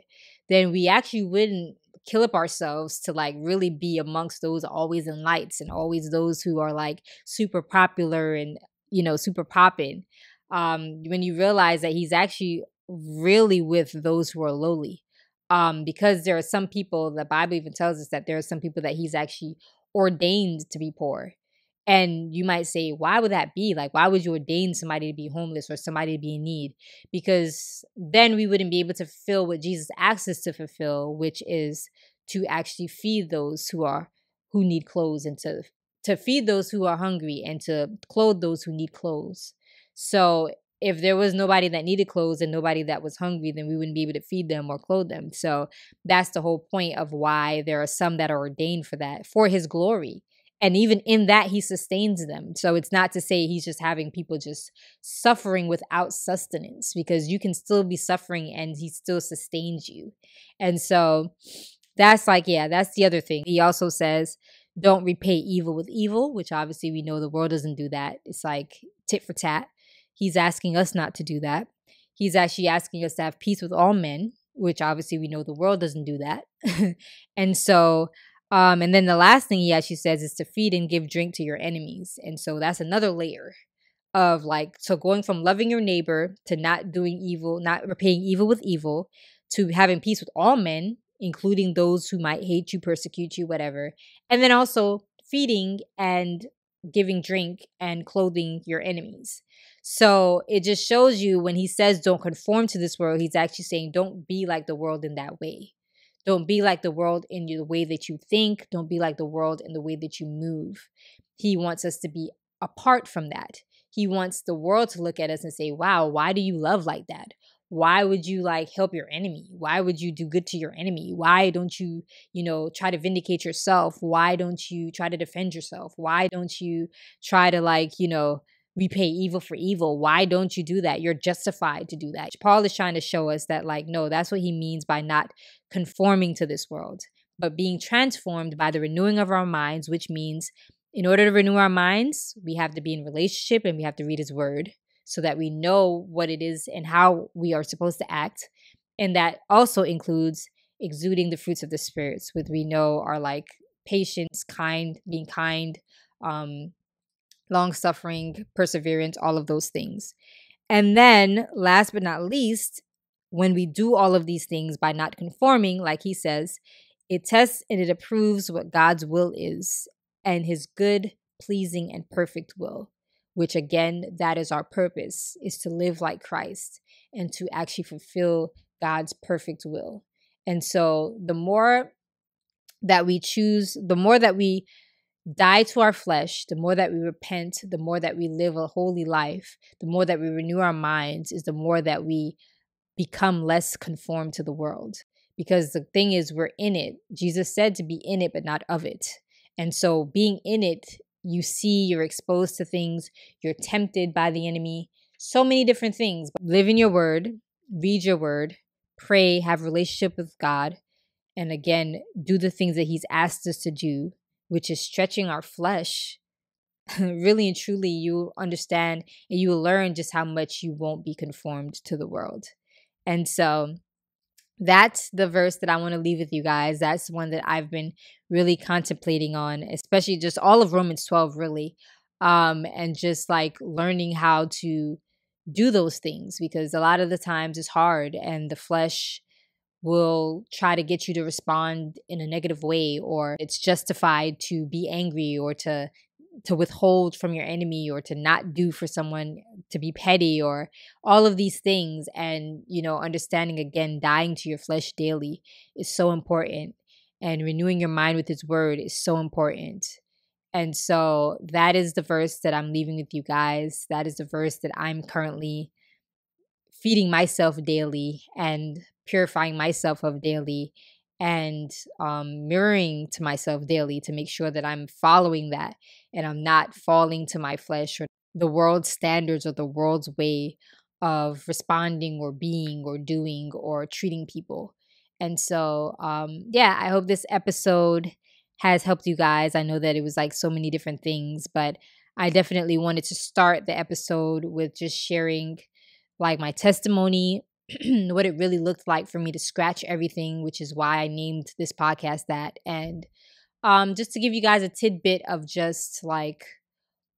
then we actually wouldn't kill up ourselves to like really be amongst those always in lights and always those who are like super popular and, you know, super popping. When you realize that he's actually really with those who are lowly, because there are some people, the Bible even tells us that there are some people that he's actually ordained to be poor. And you might say, why would that be? Like, why would you ordain somebody to be homeless or somebody to be in need? Because then we wouldn't be able to fulfill what Jesus asks us to fulfill, which is to actually feed those who need clothes, and to feed those who are hungry, and to clothe those who need clothes. So if there was nobody that needed clothes and nobody that was hungry, then we wouldn't be able to feed them or clothe them. So that's the whole point of why there are some that are ordained for that, for his glory. And even in that, he sustains them. So it's not to say he's just having people just suffering without sustenance, because you can still be suffering and he still sustains you. And so that's like, yeah, that's the other thing. He also says, don't repay evil with evil, which obviously we know the world doesn't do that. It's like tit for tat. He's asking us not to do that. He's actually asking us to have peace with all men, which obviously we know the world doesn't do that. And so, and then the last thing he actually says is to feed and give drink to your enemies. And so that's another layer of like, so going from loving your neighbor to not doing evil, not repaying evil with evil, to having peace with all men, including those who might hate you, persecute you, whatever. And then also feeding and giving drink and clothing your enemies. So it just shows you, when he says don't conform to this world, he's actually saying don't be like the world in that way. Don't be like the world in the way that you think. Don't be like the world in the way that you move. He wants us to be apart from that. He wants the world to look at us and say, wow, why do you love like that? Why would you like help your enemy? Why would you do good to your enemy? Why don't you, try to vindicate yourself? Why don't you try to defend yourself? Why don't you try to repay evil for evil? Why don't you do that? You're justified to do that. Paul is trying to show us that, like, no, that's what he means by not conforming to this world, but being transformed by the renewing of our minds, which means in order to renew our minds, we have to be in relationship and we have to read his word so that we know what it is and how we are supposed to act. And that also includes exuding the fruits of the spirits, which we know are like patience, being kind, long suffering, perseverance, all of those things. And then, last but not least, when we do all of these things by not conforming, like he says, it tests and it approves what God's will is, and his good, pleasing, and perfect will, which again, that is our purpose, is to live like Christ and to actually fulfill God's perfect will. And so the more that we choose, the more that we die to our flesh, the more that we repent, the more that we live a holy life, the more that we renew our minds, is the more that we become less conformed to the world. Because the thing is, we're in it. Jesus said to be in it, but not of it. And so being in it, you see, you're exposed to things, you're tempted by the enemy, so many different things. Live in your word, read your word, pray, have a relationship with God, and again, do the things that he's asked us to do, which is stretching our flesh. Really and truly, you understand and you will learn just how much you won't be conformed to the world. And so that's the verse that I want to leave with you guys. That's one that I've been really contemplating on, especially just all of Romans 12, really. And just like learning how to do those things, because a lot of the times it's hard and the flesh will try to get you to respond in a negative way, or it's justified to be angry or to withhold from your enemy, or to not do for someone, to be petty, or all of these things. And understanding, again, dying to your flesh daily is so important, and renewing your mind with his word is so important. And so that is the verse that I'm leaving with you guys. That is the verse that I'm currently feeding myself daily and purifying myself of daily, and mirroring to myself daily to make sure that I'm following that and I'm not falling to my flesh or the world's standards or the world's way of responding or being or doing or treating people. And so, yeah, I hope this episode has helped you guys. I know that it was like so many different things, but I definitely wanted to start the episode with just sharing like my testimony, what it really looked like for me to scratch everything, which is why I named this podcast that. And just to give you guys a tidbit of just like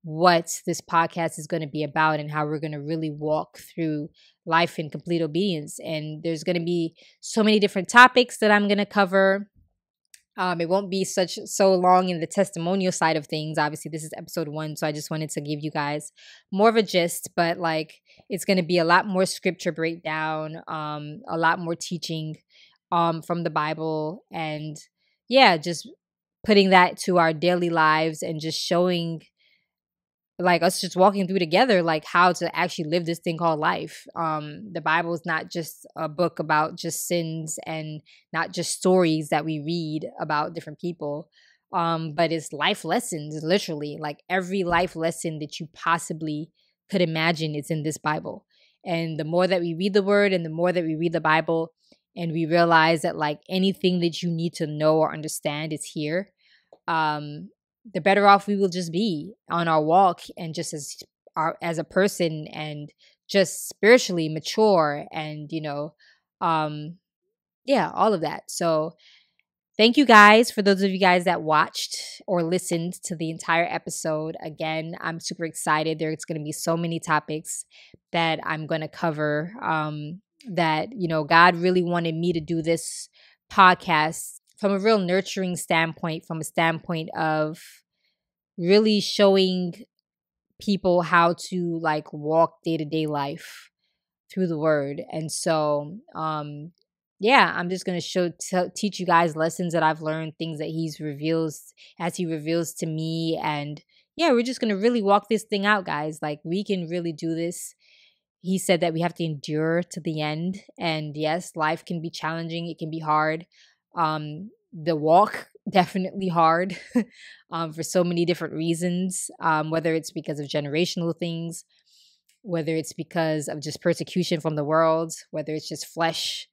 what this podcast is going to be about and how we're going to really walk through life in complete obedience. And there's going to be so many different topics that I'm going to cover. It won't be so long in the testimonial side of things. Obviously, this is episode 1, so I just wanted to give you guys more of a gist. But like, it's going to be a lot more scripture breakdown, a lot more teaching, from the Bible, and yeah, just putting that to our daily lives and just showing like us just walking through together, like how to actually live this thing called life. The Bible is not just a book about just sins and not just stories that we read about different people, but it's life lessons. Literally, like every life lesson that you possibly could imagine is in this Bible. And the more that we read the word and the more that we read the Bible, and we realize that like anything that you need to know or understand is here, the better off we will just be on our walk, and just as a person, and just spiritually mature, and yeah, all of that. So thank you guys, for those of you guys that watched or listened to the entire episode. Again, I'm super excited. There's going to be so many topics that I'm going to cover, that God really wanted me to do this podcast from a real nurturing standpoint, from a standpoint of really showing people how to like walk day-to-day life through the word. And so yeah, I'm just going to teach you guys lessons that I've learned, things that he reveals to me. And yeah, we're just going to really walk this thing out, guys. Like, we can really do this. He said that we have to endure to the end. And yes, life can be challenging. It can be hard. The walk, definitely hard, for so many different reasons, whether it's because of generational things, whether it's because of just persecution from the world, whether it's just flesh,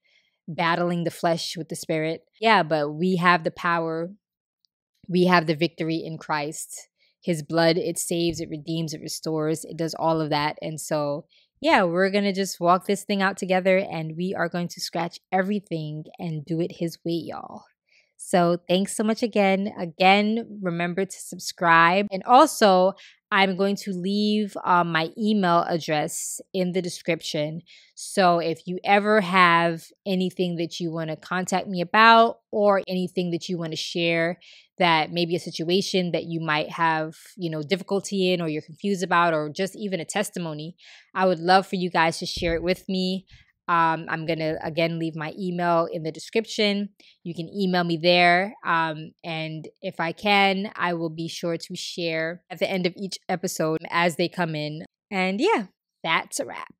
battling the flesh with the spirit. Yeah, but we have the power. We have the victory in Christ. His blood, it saves, it redeems, it restores, it does all of that. And so, yeah, we're going to just walk this thing out together, and we are going to scratch everything and do it his way, y'all. So thanks so much again. Again, remember to subscribe. And also, I'm going to leave my email address in the description. So if you ever have anything that you want to contact me about, or anything that you want to share, that maybe a situation that you might have, difficulty in, or you're confused about, or just even a testimony, I would love for you guys to share it with me. I'm going to again leave my email in the description. You can email me there. And if I can, I will be sure to share at the end of each episode as they come in. And yeah, that's a wrap.